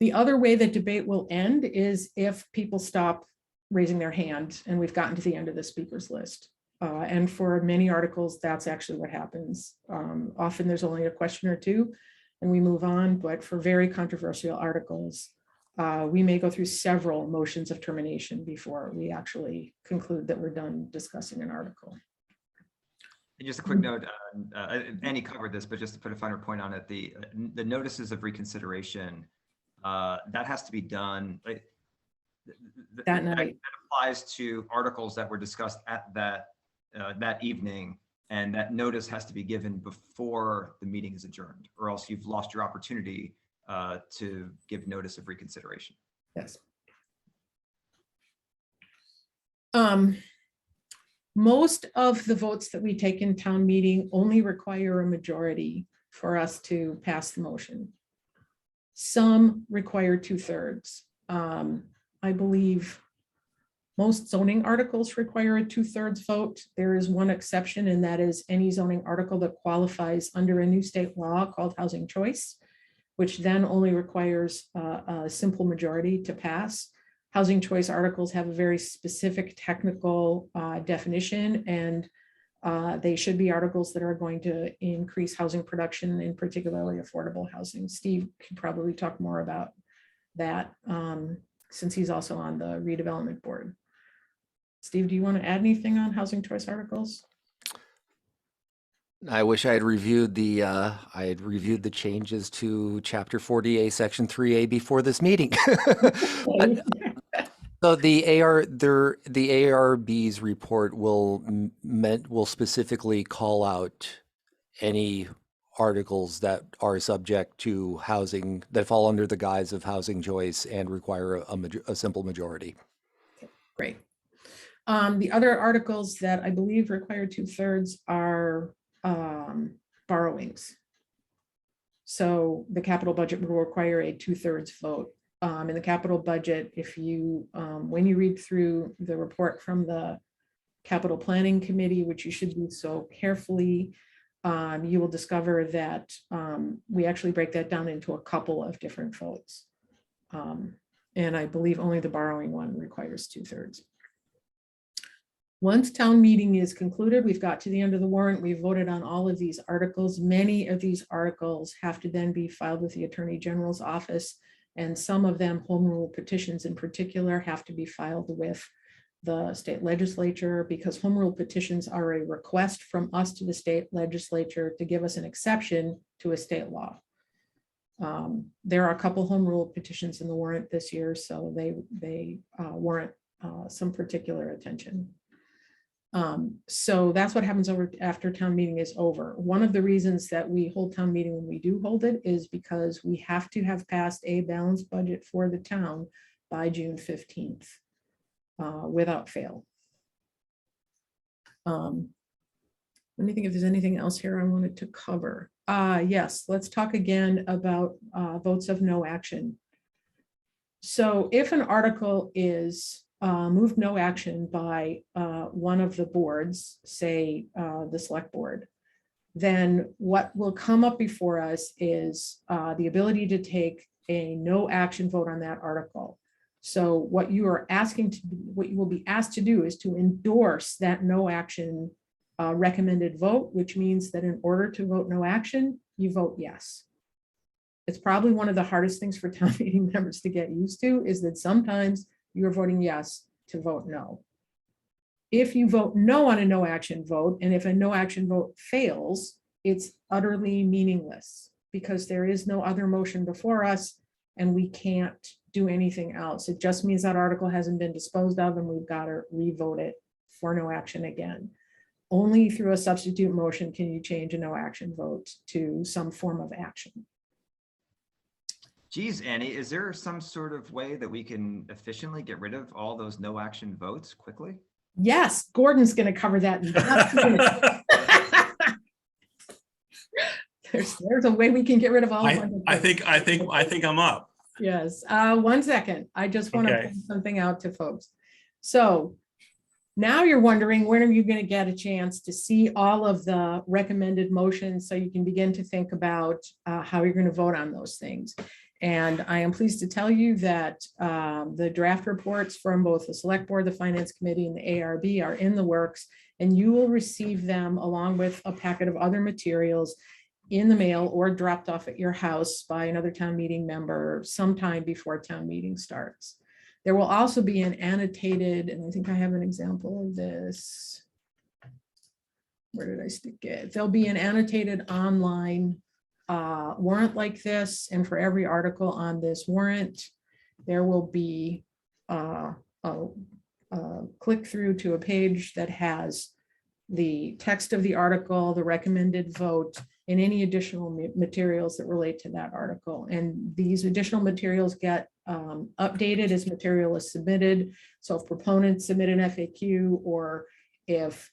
The other way that debate will end is if people stop raising their hand and we've gotten to the end of the speakers list. And for many articles, that's actually what happens. Often there's only a question or two and we move on, but for very controversial articles, we may go through several motions of termination before we actually conclude that we're done discussing an article. And just a quick note, Annie covered this, but just to put a finer point on it, the notices of reconsideration, that has to be done. That night. That applies to articles that were discussed at that evening, and that notice has to be given before the meeting is adjourned, or else you've lost your opportunity to give notice of reconsideration. Yes. Most of the votes that we take in town meeting only require a majority for us to pass the motion. Some require 2/3. I believe most zoning articles require a 2/3 vote. There is one exception, and that is any zoning article that qualifies under a new state law called housing choice, which then only requires a simple majority to pass. Housing choice articles have a very specific technical definition, and they should be articles that are going to increase housing production, in particularly affordable housing. Steve could probably talk more about that since he's also on the redevelopment board. Steve, do you want to add anything on housing choice articles? I wish I had reviewed the changes to Chapter 40A, Section 3A before this meeting. So the ARB's report will specifically call out any articles that are subject to housing, that fall under the guise of housing choice and require a simple majority. Okay, great. The other articles that I believe require 2/3 are borrowings. So the capital budget will require a 2/3 vote. In the capital budget, if you, when you read through the report from the capital planning committee, which you should do so carefully, you will discover that we actually break that down into a couple of different votes. And I believe only the borrowing one requires 2/3. Once town meeting is concluded, we've got to the end of the warrant, we've voted on all of these articles. Many of these articles have to then be filed with the Attorney General's office, and some of them, home rule petitions in particular, have to be filed with the state legislature, because home rule petitions are a request from us to the state legislature to give us an exception to a state law. There are a couple home rule petitions in the warrant this year, so they warrant some particular attention. So that's what happens after town meeting is over. One of the reasons that we hold town meeting when we do hold it is because we have to have passed a balanced budget for the town by June 15th, without fail. Let me think if there's anything else here I wanted to cover. Yes, let's talk again about votes of no action. So if an article is moved no action by one of the boards, say the select board, then what will come up before us is the ability to take a no action vote on that article. So what you are asking to, what you will be asked to do is to endorse that no action recommended vote, which means that in order to vote no action, you vote yes. It's probably one of the hardest things for town meeting members to get used to, is that sometimes you're voting yes to vote no. If you vote no on a no action vote, and if a no action vote fails, it's utterly meaningless because there is no other motion before us and we can't do anything else. It just means that article hasn't been disposed of and we've got to re-vote it for no action again. Only through a substitute motion can you change a no action vote to some form of action. Geez, Annie, is there some sort of way that we can efficiently get rid of all those no action votes quickly? Yes, Gordon's going to cover that. There's a way we can get rid of all. I think I'm up. Yes. 1 second. I just want to point something out to folks. So now you're wondering, when are you going to get a chance to see all of the recommended motions so you can begin to think about how you're going to vote on those things. And I am pleased to tell you that the draft reports from both the Select Board, the Finance Committee, and the ARB are in the works, and you will receive them along with a packet of other materials in the mail or dropped off at your house by another town meeting member sometime before town meeting starts. There will also be an annotated, and I think I have an example of this. Where did I stick it? There'll be an annotated online warrant like this, and for every article on this warrant, there will be a click through to a page that has the text of the article, the recommended vote, and any additional materials that relate to that article. And these additional materials get updated as material is submitted. So if proponents submit an FAQ, or if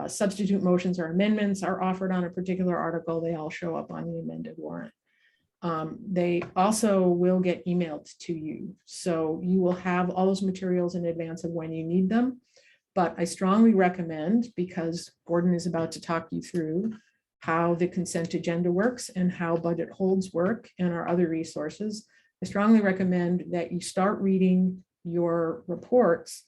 substitute motions or amendments are offered on a particular article, they all show up on the amended warrant. They also will get emailed to you. So you will have all those materials in advance of when you need them. But I strongly recommend, because Gordon is about to talk you through how the consent agenda works and how budget holds work and our other resources, I strongly recommend that you start reading your reports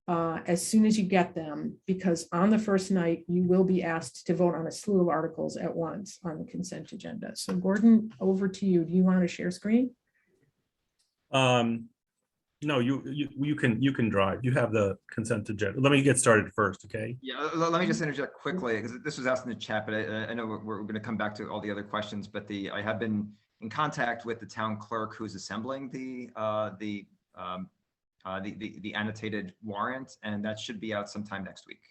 as soon as you get them, because on the first night, you will be asked to vote on a slew of articles at once on the consent agenda. So Gordon, over to you. Do you want to share screen? No, you can drive. You have the consent agenda. Let me get started first, okay? Yeah, let me just interject quickly, because this was asked in the chat, but I know we're going to come back to all the other questions, but I have been in contact with the town clerk who's assembling the annotated warrant, and that should be out sometime next week.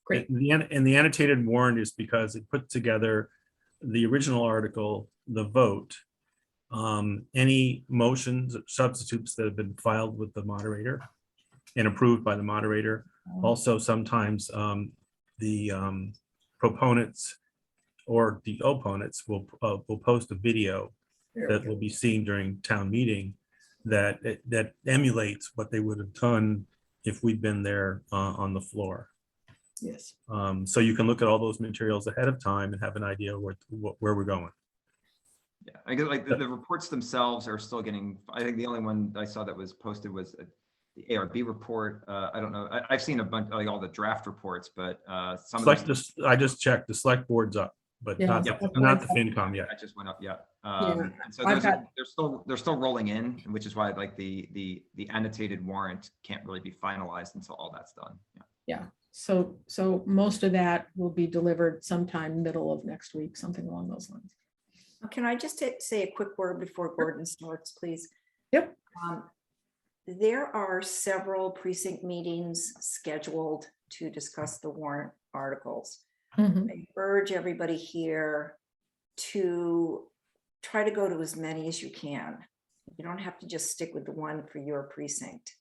Great. And the annotated warrant is because it put together the original article, the vote, any motions, substitutes that have been filed with the moderator and approved by the moderator. Also, sometimes the proponents or the opponents will post a video that will be seen during town meeting that emulates what they would have done if we'd been there on the floor. Yes. So you can look at all those materials ahead of time and have an idea where we're going. Yeah, I guess like the reports themselves are still getting, I think the only one I saw that was posted was the ARB report. I don't know. I've seen a bunch, like all the draft reports, but some of them. I just checked, the select board's up, but Yeah, not that's the what I FinCom yet. That just went up, yeah. Yeah, And so I've they're still rolling in, which is why like the annotated warrant can't really be finalized until all that's done. Yeah. Yeah. So most of that will be delivered sometime middle of next week, something along those lines. Can I just say a quick word before Gordon starts, please? Yep. There are several precinct meetings scheduled to discuss the warrant articles. Mhm. I urge everybody here to try to go to as many as you can. You don't have to just stick with the one for your precinct.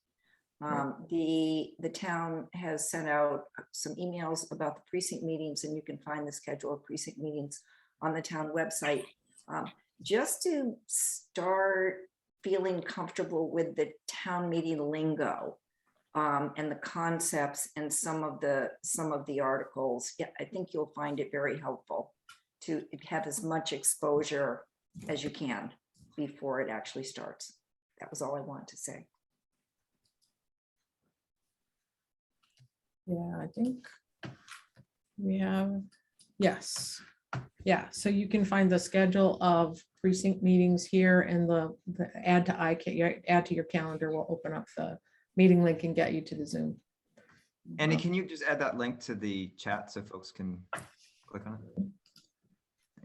The town has sent out some emails about the precinct meetings, and you can find the schedule of precinct meetings on the town website. Just to start feeling comfortable with the town meeting lingo and the concepts and some of the articles. Yeah, I think you'll find it very helpful to have as much exposure as you can before it actually starts. That was all I wanted to say. Yeah, I think we have, yes. Yeah, so you can find the schedule of precinct meetings here, and the add to your calendar will open up the meeting link and get you to the Zoom. Andy, can you just add that link to the chat so folks can click on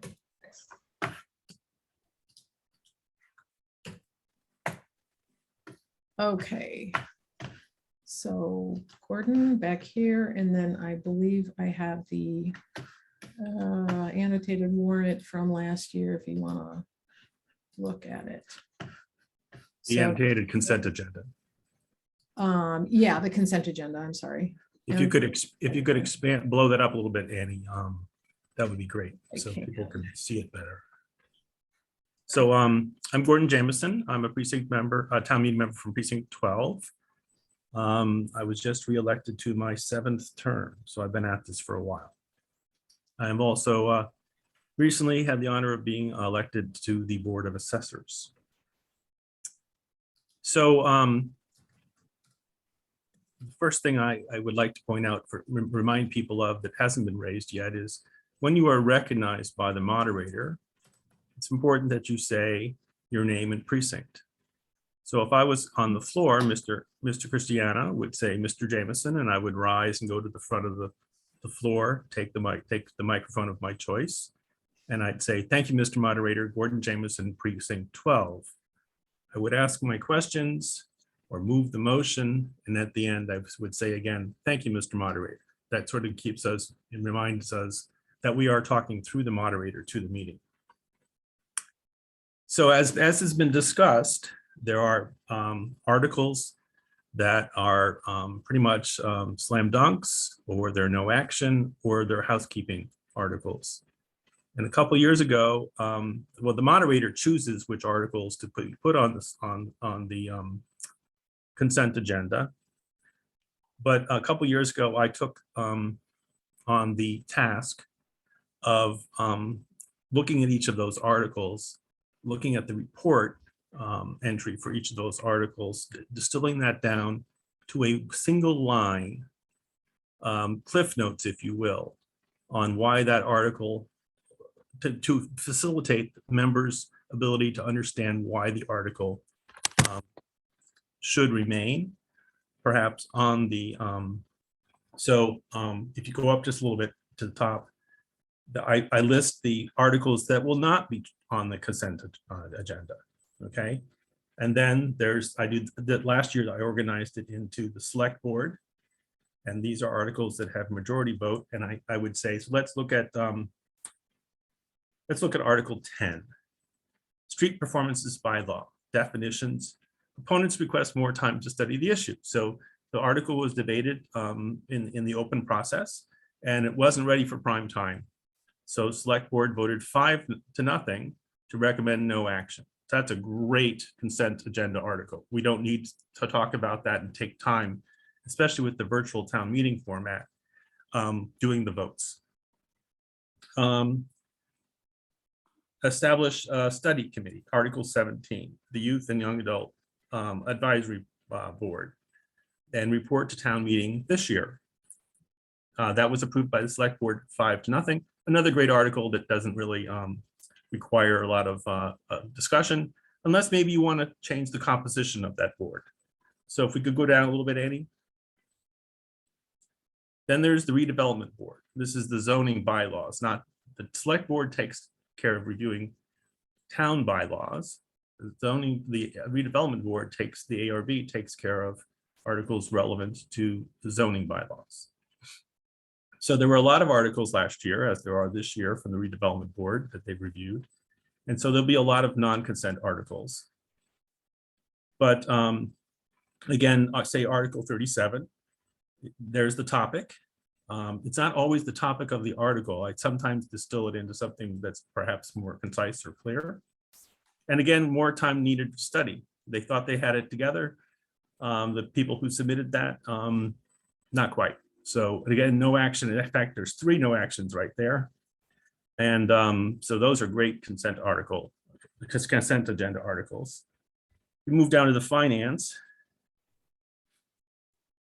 it? Thanks. Okay. So Gordon back here, and then I believe I have the annotated warrant from last year if you want to look at it. The annotated consent agenda. Yeah, the consent agenda, I'm sorry. If you could expand, blow that up a little bit, Annie, that would be great, so people can see it better. So I'm Gordon Jameson. I'm a precinct member, a town meeting member from precinct 12. I was just reelected to my 7th term, so I've been at this for a while. I am also recently had the honor of being elected to the Board of Assessors. So the first thing I would like to point out, remind people of that hasn't been raised yet, is when you are recognized by the moderator, it's important that you say your name and precinct. So if I was on the floor, Mr. Christiana would say Mr. Jameson, and I would rise and go to the front of the floor, take the microphone of my choice, and I'd say, "Thank you, Mr. Moderator, Gordon Jameson, precinct 12." I would ask my questions or move the motion, and at the end I would say again, "Thank you, Mr. Moderator." That sort of keeps us and reminds us that we are talking through the moderator to the meeting. So as has been discussed, there are articles that are pretty much slam dunks, or they're no action, or they're housekeeping articles. And a couple years ago, well, the moderator chooses which articles to put on this on the consent agenda. But a couple years ago, I took on the task of looking at each of those articles, looking at the report entry for each of those articles, distilling that down to a single line, cliff notes, if you will, on why that article, to facilitate members' ability to understand why the article should remain, perhaps on the, if you go up just a little bit to the top, I list the articles that will not be on the consent agenda, okay? And then I did that last year, I organized it into the select board, and these are articles that have majority vote, and I would say, so let's look at Article 10, street performances bylaw, definitions. Opponents request more time to study the issue. So the article was debated in the open process, and it wasn't ready for prime time. So select board voted 5-0 to recommend no action. That's a great consent agenda article. We don't need to talk about that and take time, especially with the virtual town meeting format, doing the votes. Establish a study committee, Article 17, the Youth and Young Adult Advisory Board, and report to town meeting this year. That was approved by the select board 5-0. Another great article that doesn't really require a lot of discussion, unless maybe you want to change the composition of that board. So if we could go down a little bit, Annie. Then there's the redevelopment board. This is the zoning bylaws. Not the select board takes care of reviewing town bylaws. The redevelopment board takes, the ARB takes care of articles relevant to the zoning bylaws. So there were a lot of articles last year, as there are this year, from the redevelopment board that they've reviewed. And so there'll be a lot of non-consent articles. But again, I say Article 37, there's the topic. It's not always the topic of the article. I sometimes distill it into something that's perhaps more concise or clear. And again, more time needed to study. They thought they had it together. The people who submitted that, not quite. So again, no action. In fact, there's 3 no actions right there. And so those are great consent agenda articles. We move down to the finance.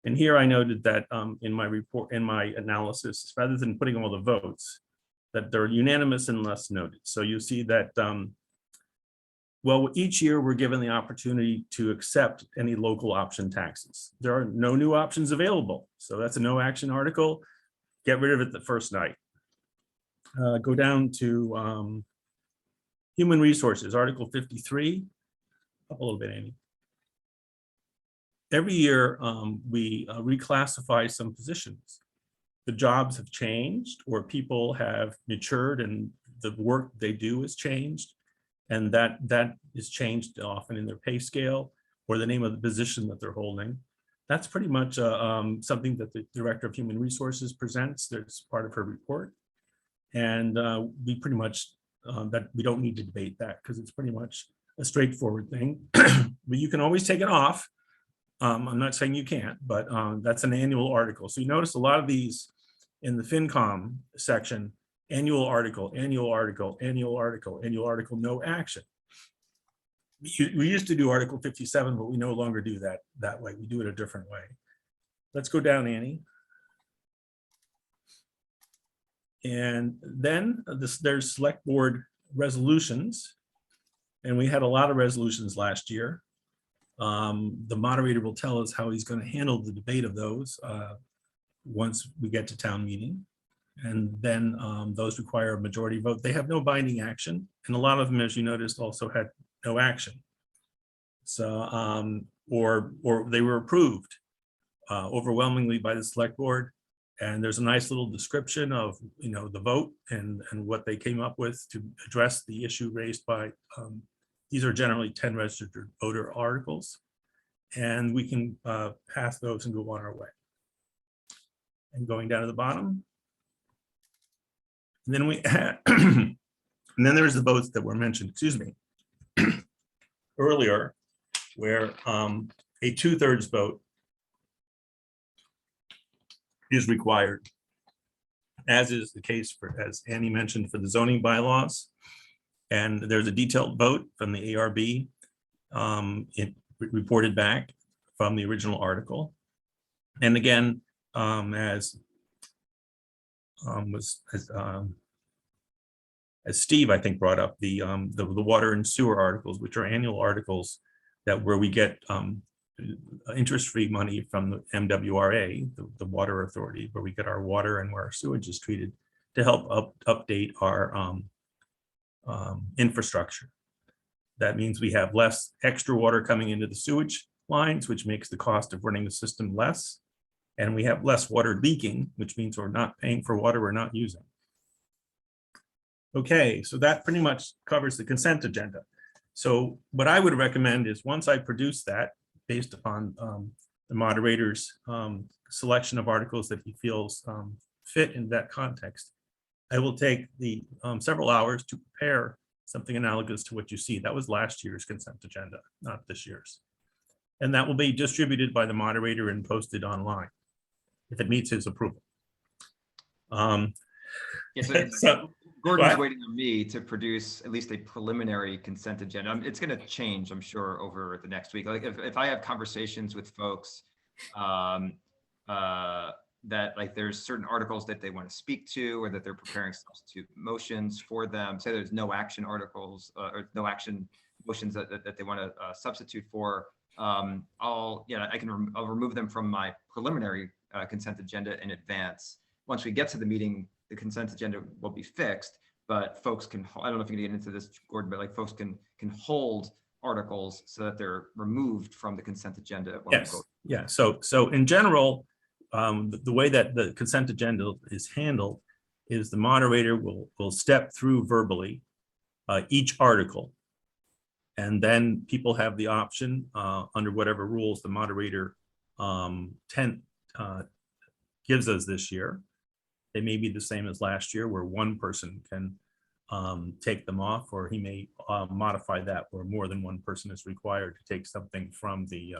And here I noted that in my report, in my analysis, rather than putting all the votes, that they're unanimous unless noted. So you see that, well, each year we're given the opportunity to accept any local option taxes. There are no new options available. So that's a no action article. Get rid of it the first night. Go down to human resources, Article 53. Up a little bit, Amy. Every year we reclassify some positions. The jobs have changed, or people have matured and the work they do has changed. And that is changed often in their pay scale or the name of the position that they're holding. That's pretty much something that the Director of Human Resources presents. That's part of her report. And we pretty much, that we don't need to debate that because it's pretty much a straightforward thing. But you can always take it off. I'm not saying you can't, but that's an annual article. So you notice a lot of these in the FinCom section Annual article, annual article, annual article, annual article, no action. We used to do Article 57, but we no longer do that way. We do it a different way. Let's go down, Annie. And then there's select board resolutions. And we had a lot of resolutions last year. The moderator will tell us how he's going to handle the debate of those once we get to town meeting. And then those require a majority vote. They have no binding action. And a lot of them, as you noticed, also had no action. So, or they were approved overwhelmingly by the select board. And there's a nice little description of, the vote and what they came up with to address the issue raised by, these are generally 10 registered voter articles. And we can pass those and go on our way. And going down to the bottom. And then we had, and then there's the votes that were mentioned, excuse me, earlier, where a 2/3 vote is required, as is the case for, as Annie mentioned, for the zoning bylaws. And there's a detailed vote from the ARB. It reported back from the original article. And again, as Steve, I think, brought up, the water and sewer articles, which are annual articles where we get interest-free money from the MWRA, the water authority, where we get our water and where our sewage is treated, to help update our infrastructure. That means we have less extra water coming into the sewage lines, which makes the cost of running the system less. And we have less water leaking, which means we're not paying for water we're not using. Okay, so that pretty much covers the consent agenda. So what I would recommend is, once I produce that, based upon the moderator's selection of articles that he feels fit in that context, I will take the several hours to prepare something analogous to what you see. That was last year's consent agenda, not this year's. And that will be distributed by the moderator and posted online, if it meets his approval. So Gordon's waiting on me to produce at least a preliminary consent agenda. It's going to change, I'm sure, over the next week. Like if I have conversations with folks that, like, there's certain articles that they want to speak to, or that they're preparing substitute motions for them, say there's no action articles or no action motions that they want to substitute for, I'll remove them from my preliminary consent agenda in advance. Once we get to the meeting, the consent agenda will be fixed, but folks can, I don't know if you're gonna get into this, Gordon, but like folks can hold articles so that they're removed from the consent agenda. Yes, yeah, so in general, the way that the consent agenda is handled is the moderator will step through verbally each article. And then people have the option under whatever rules the moderator gives us this year. They may be the same as last year, where one person can take them off, or he may modify that where more than one person is required to take something from the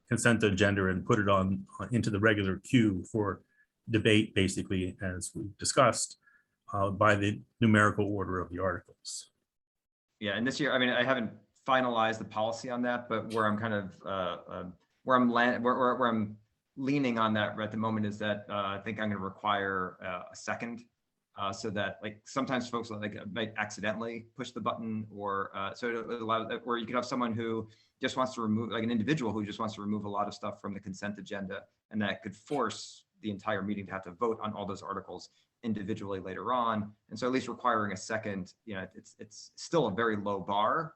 consent agenda and put it on into the regular queue for debate, basically, as we discussed, by the numerical order of the articles. Yeah, and this year, I mean, I haven't finalized the policy on that, but where I'm kind of where I'm leaning on that at the moment is that I think I'm going to require a second, so that, like, sometimes folks might accidentally push the button, or so it allows, or you could have someone who just wants to remove, like an individual who just wants to remove a lot of stuff from the consent agenda, and that could force the entire meeting to have to vote on all those articles individually later on. And so at least requiring a second, it's still a very low bar,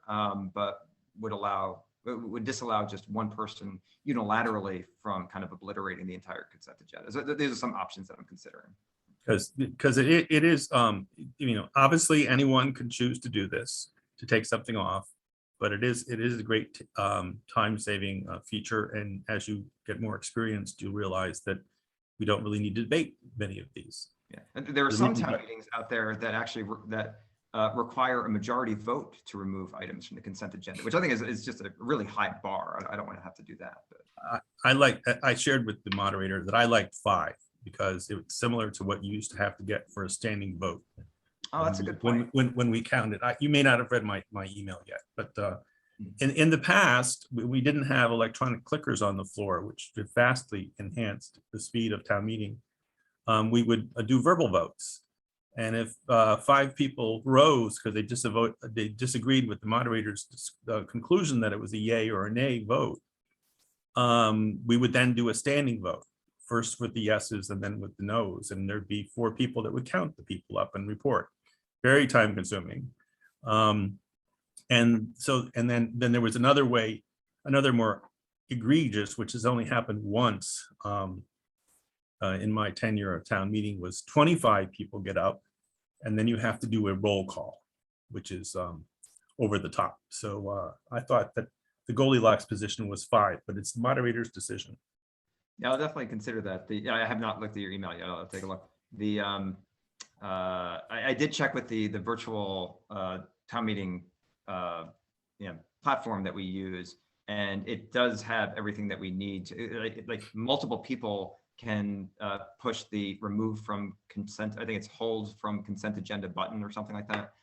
but would disallow just one person unilaterally from kind of obliterating the entire consent agenda. So these are some options that I'm considering. Because it is, obviously anyone can choose to do this, to take something off, but it is a great time-saving feature. And as you get more experienced, you realize that we don't really need to debate many of these. Yeah, and there are some town meetings out there that actually require a majority vote to remove items from the consent agenda, which I think is just a really high bar. I don't want to have to do that. But I shared with the moderator that I liked 5, because it was similar to what you used to have to get for a standing vote. Oh, that's a good point. When we counted. You may not have read my email yet, but in the past, we didn't have electronic clickers on the floor, which vastly enhanced the speed of town meeting. We would do verbal votes. And if 5 people rose because they disagreed with the moderator's conclusion that it was a yay or a nay vote, we would then do a standing vote, first with the yeses and then with the nos. And there'd be 4 people that would count the people up and report. Very time consuming. And then there was another way, another more egregious, which has only happened once in my tenure of town meeting, was 25 people get up and then you have to do a roll call, which is over the top. So I thought that the Goldilocks position was 5, but it's the moderator's decision. Yeah, I'll definitely consider that. I have not looked at your email yet. I'll take a look. I did check with the virtual town meeting platform that we use, and it does have everything that we need to, like multiple people can push the remove from consent. I think it's hold from consent agenda button or something like that.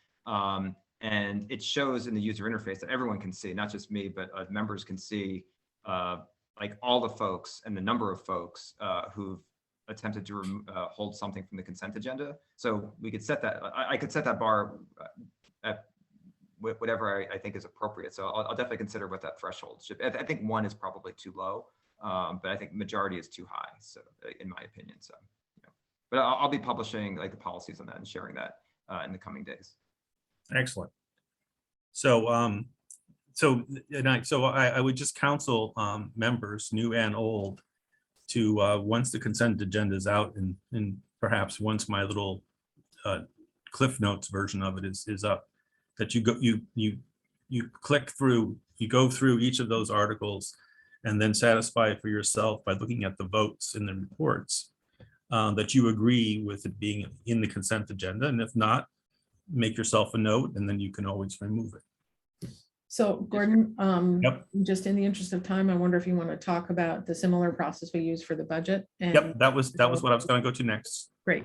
And it shows in the user interface that everyone can see, not just me, but members can see like all the folks and the number of folks who've attempted to hold something from the consent agenda. So we could set that, I could set that bar at whatever I think is appropriate. So I'll definitely consider what that threshold should be. I think 1 is probably too low, but I think majority is too high, so in my opinion. So, but I'll be publishing like the policies on that and sharing that in the coming days. Excellent. So I would just counsel members, new and old, to once the consent agenda is out, and perhaps once my little Cliff Notes version of it is up, that you click through, you go through each of those articles, and then satisfy for yourself by looking at the votes in the reports that you agree with it being in the consent agenda, and if not, make yourself a note, and then you can always remove it. So Gordon, Yep. just in the interest of time, I wonder if you want to talk about the similar process we use for the budget. And Yep, that was what I was going to go to next. great.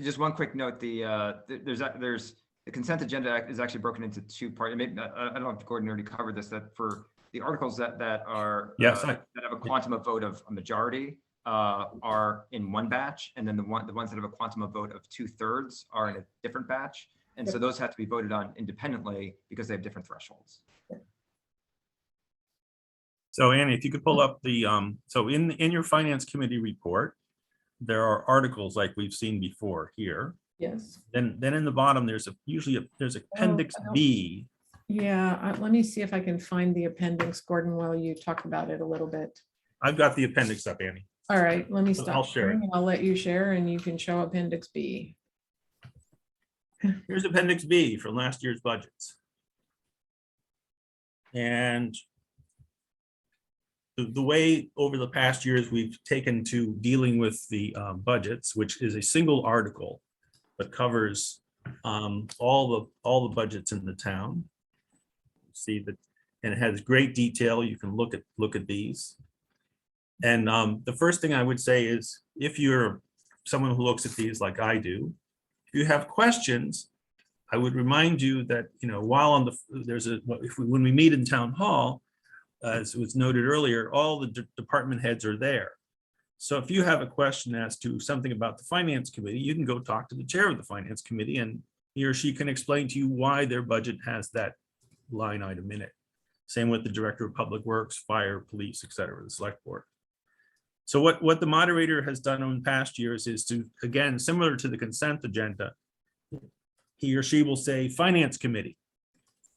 Just one quick note: there's the consent agenda is actually broken into 2 parts. Maybe I don't know if Gordon already covered this. That for the articles that are Yes, that have a quantum of vote of a majority are in one batch, and then the ones that have a quantum of vote of 2/3 are in a different batch. And so those have to be voted on independently because they have different thresholds. So Annie, if you could pull up the, so in your finance committee report, there are articles like we've seen before here. Yes. Then in the bottom, there's there's appendix B. Yeah, let me see if I can find the appendix, Gordon, while you talk about it a little bit. I've got the appendix up, Annie. All right, let me stop. I'll share it. sharing. I'll let you share and you can show appendix B. Here's appendix B for last year's budgets. And the way over the past years we've taken to dealing with the budgets, which is a single article that covers all the budgets in the town. See that, and it has great detail. You can look at these. And the first thing I would say is, if you're someone who looks at these like I do, if you have questions, I would remind you that, while on when we meet in town hall, as was noted earlier, all the department heads are there. So if you have a question as to something about the finance committee, you can go talk to the chair of the finance committee, and he or she can explain to you why their budget has that line item in it. Same with the director of public works, fire, police, etc., the select board. So what the moderator has done in past years is to, again, similar to the consent agenda, he or she will say finance committee.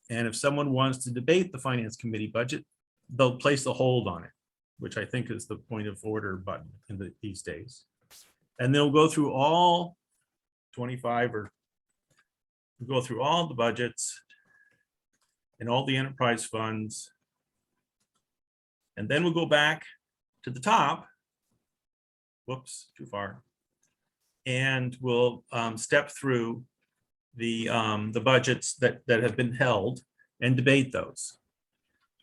And if someone wants to debate the finance committee budget, they'll place a hold on it, which I think is the point of order button in these days. And they'll go through all 25 or go through all the budgets and all the enterprise funds. And then we'll go back to the top. Whoops, too far. And we'll step through the budgets that have been held and debate those.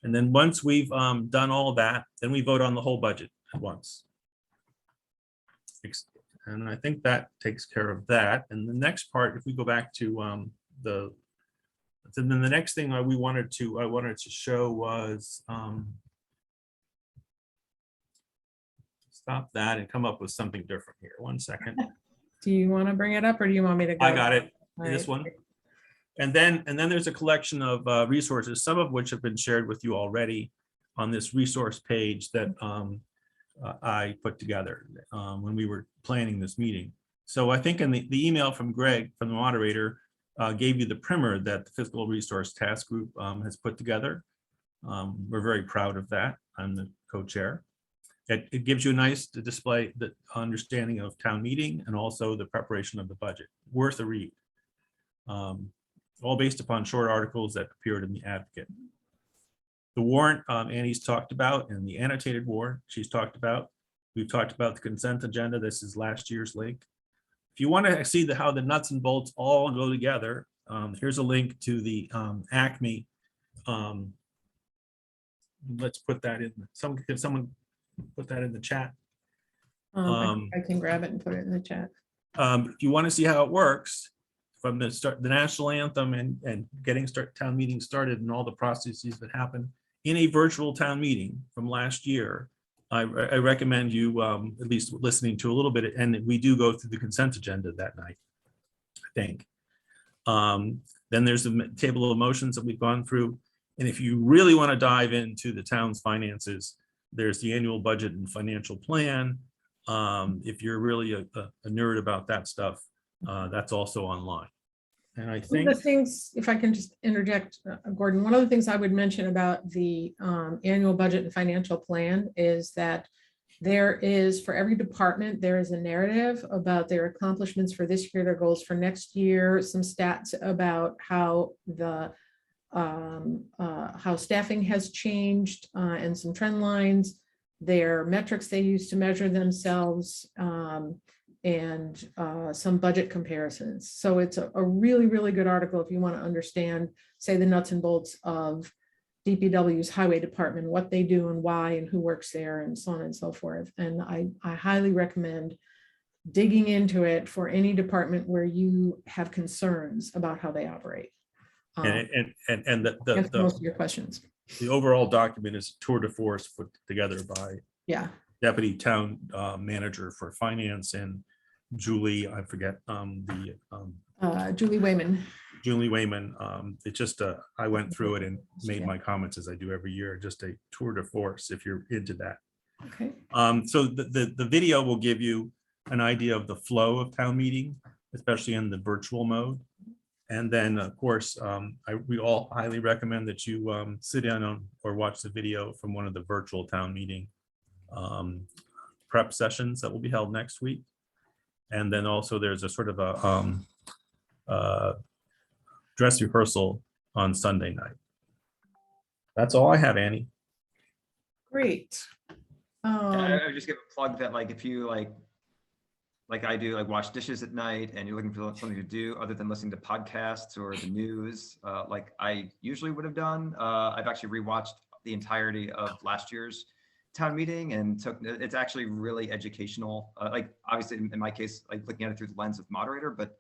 And then once we've done all of that, then we vote on the whole budget at once. And I think that takes care of that. And the next part, if we go back to then the next thing I wanted to show was stop that and come up with something different here. 1 second. Do you want to bring it up or do you want me to go? I got it. All This right. one. And then there's a collection of resources, some of which have been shared with you already on this resource page that I put together when we were planning this meeting. So I think in the email from Greg, from the moderator, gave you the primer that the Fiscal Resource Task Group has put together. We're very proud of that. I'm the co-chair. It gives you a nice display, the understanding of town meeting and also the preparation of the budget. Worth a read. All based upon short articles that appeared in the Advocate. The warrant Annie's talked about, and the annotated warrant she's talked about. We've talked about the consent agenda. This is last year's link. If you want to see how the nuts and bolts all go together, here's a link to the Acme. Let's put that in. Can someone put that in the chat? I can grab it and put it in the chat. If you want to see how it works, from the start, the national anthem and getting town meeting started and all the processes that happen in a virtual town meeting from last year, I recommend you at least listening to a little bit, and we do go through the consent agenda that night, I think. Then there's the table of motions that we've gone through. And if you really want to dive into the town's finances, there's the annual budget and financial plan. If you're really a nerd about that stuff, that's also online. And I One think of the things, if I can just interject, Gordon, one of the things I would mention about the annual budget and financial plan is that there is, for every department, there is a narrative about their accomplishments for this year, their goals for next year, some stats about how the how staffing has changed and some trend lines, their metrics they use to measure themselves, and some budget comparisons. So it's a really, really good article if you want to understand, say, the nuts and bolts of DPW's highway department, what they do and why and who works there and so on and so forth. And I highly recommend digging into it for any department where you have concerns about how they operate. and Answer most of the your questions. overall document is a tour de force put together by Yeah. Deputy Town Manager for Finance and Julie, I forget Julie Wayman. Julie Wayman. It just I went through it and made my comments as I do every year. Just a tour de force if you're into that. Okay. So the video will give you an idea of the flow of town meeting, especially in the virtual mode. And then, of course, we all highly recommend that you sit in on or watch the video from one of the virtual town meeting prep sessions that will be held next week. And then also there's a sort of a dress rehearsal on Sunday night. That's all I have, Annie. Great. I would just give a plug that, like, if you like I do, like, wash dishes at night and you're looking for something to do other than listening to podcasts or the news, like I usually would have done, I've actually rewatched the entirety of last year's town meeting and it's actually really educational. Like, obviously in my case, like looking at it through the lens of Moderator, but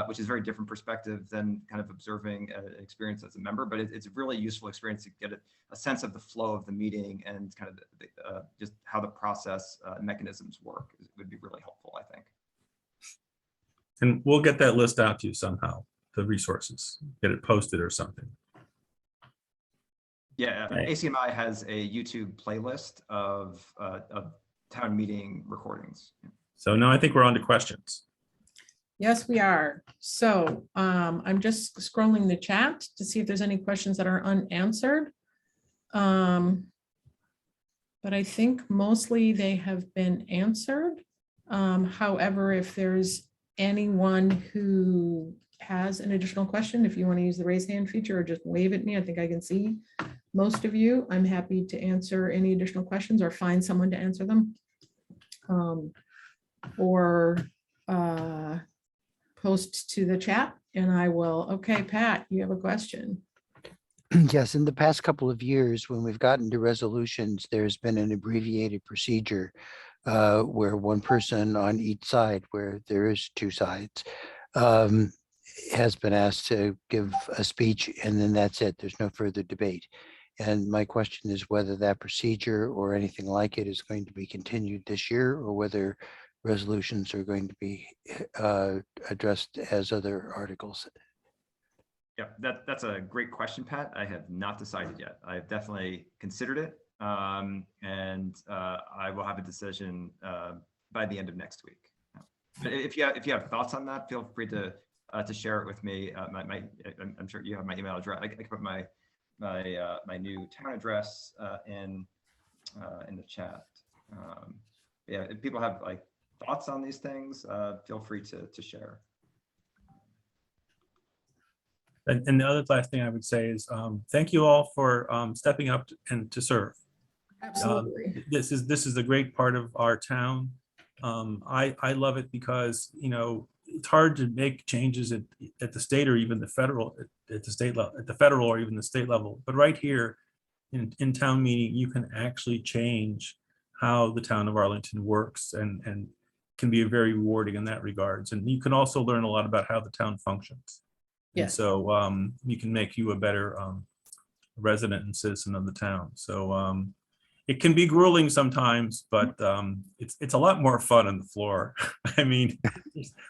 which is a very different perspective than kind of observing an experience as a member, but it's a really useful experience to get a sense of the flow of the meeting and kind of just how the process mechanisms work. It would be really helpful, I think. And we'll get that list out to you somehow, the resources, get it posted or something. Yeah, Right. ACMI has a YouTube playlist of town meeting recordings. So now I think we're on to questions. Yes, we are. So I'm just scrolling the chat to see if there's any questions that are unanswered. But I think mostly they have been answered. However, if there's anyone who has an additional question, if you want to use the raise hand feature or just wave at me, I think I can see most of you. I'm happy to answer any additional questions or find someone to answer them. Or post to the chat and I will. Okay, Pat, you have a question. Yes, in the past couple of years, when we've gotten to resolutions, there's been an abbreviated procedure where one person on each side, where there is two sides, um, has been asked to give a speech, and then that's it. There's no further debate. And my question is whether that procedure or anything like it is going to be continued this year, or whether resolutions are going to be addressed as other articles. Yeah, that's a great question, Pat. I have not decided yet. I've definitely considered it, and I will have a decision by the end of next week. But if you have thoughts on that, feel free to share it with me. I'm sure you have my email address. I can put my new town address in the chat. Yeah, if people have like thoughts on these things, feel free to share. And the other last thing I would say is thank you all for stepping up and to serve. Absolutely. This is a great part of our town. I love it because, you know, it's hard to make changes at the state or even the federal, at the state level, at the federal or even the state level. But right here in town meeting, you can actually change how the town of Arlington works and can be very rewarding in that regards. And you can also learn a lot about how the town functions. And Yes. so you can make you a better resident and citizen of the town. So it can be grueling sometimes, but it's a lot more fun on the floor. I mean,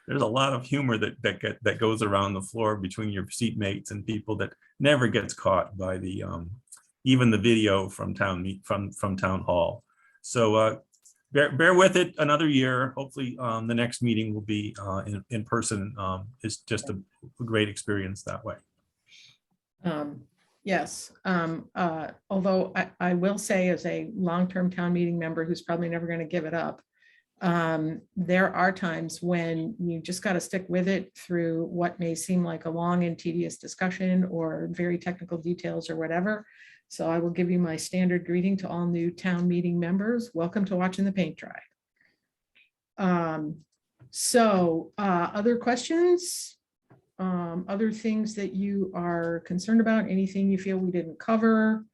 there's a lot of humor that goes around the floor between your seatmates and people that never gets caught by the even the video from town hall. So bear with it another year. Hopefully the next meeting will be in person. It's just a great experience that way. Yes, although I will say, as a long-term town meeting member who's probably never going to give it up, there are times when you just got to stick with it through what may seem like a long and tedious discussion or very technical details or whatever. So I will give you my standard greeting to all new town meeting members. Welcome to watching the paint dry. Other questions? Other things that you are concerned about, anything you feel we didn't cover?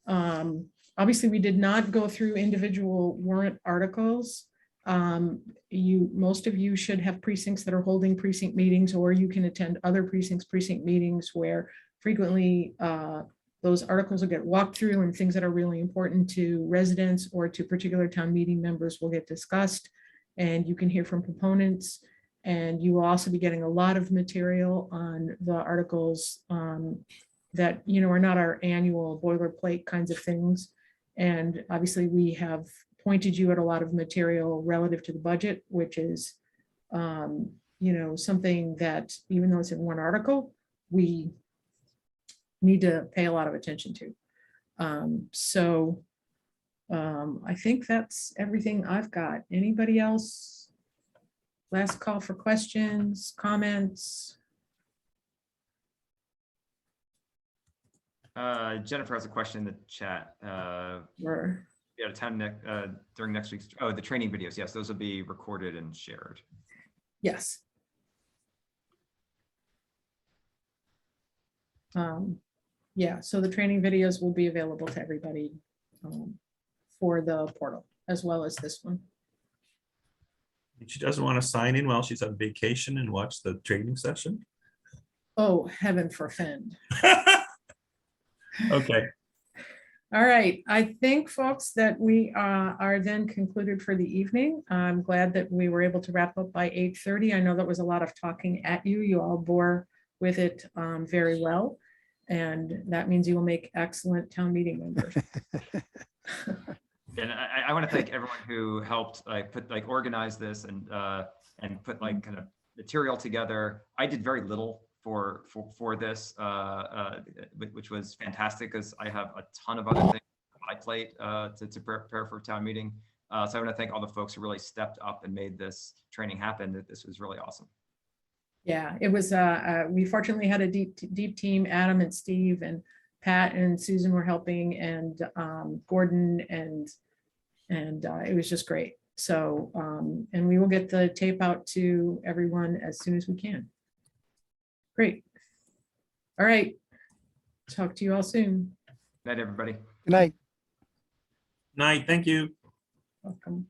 Obviously, we did not go through individual warrant articles. Most of you should have precincts that are holding precinct meetings, or you can attend other precinct meetings where frequently those articles will get walked through, and things that are really important to residents or to particular town meeting members will get discussed, and you can hear from proponents. And you will also be getting a lot of material on the articles that, you know, are not our annual boilerplate kinds of things. And obviously we have pointed you at a lot of material relative to the budget, which is, you know, something that even though it's in one article, we need to pay a lot of attention to. I think that's everything I've got. Anybody else? Last call for questions, comments. Jennifer has a question in the chat. Or Yeah, during next week's, the training videos. Yes, those will be recorded and shared. yes. Yeah, so the training videos will be available to everybody for the portal, as well as this one. She doesn't want to sign in while she's on vacation and watch the training session. Oh, heaven forfend. Okay. All right, I think, folks, that we are then concluded for the evening. I'm glad that we were able to wrap up by 8:30. I know that was a lot of talking at you. You all bore with it very well, and that means you will make excellent town meeting members. And I want to thank everyone who helped organize this and put kind of material together. I did very little for this, which was fantastic because I have a ton of other things on my plate to prepare for town meeting. So I want to thank all the folks who really stepped up and made this training happen. This was really awesome. Yeah, it was. We fortunately had a deep team. Adam and Steve and Pat and Susan were helping, and Gordon and it was just great. So, and we will get the tape out to everyone as soon as we can. Great. All right. Talk to you all soon. Night, everybody. Good night. Night. Thank you. Welcome.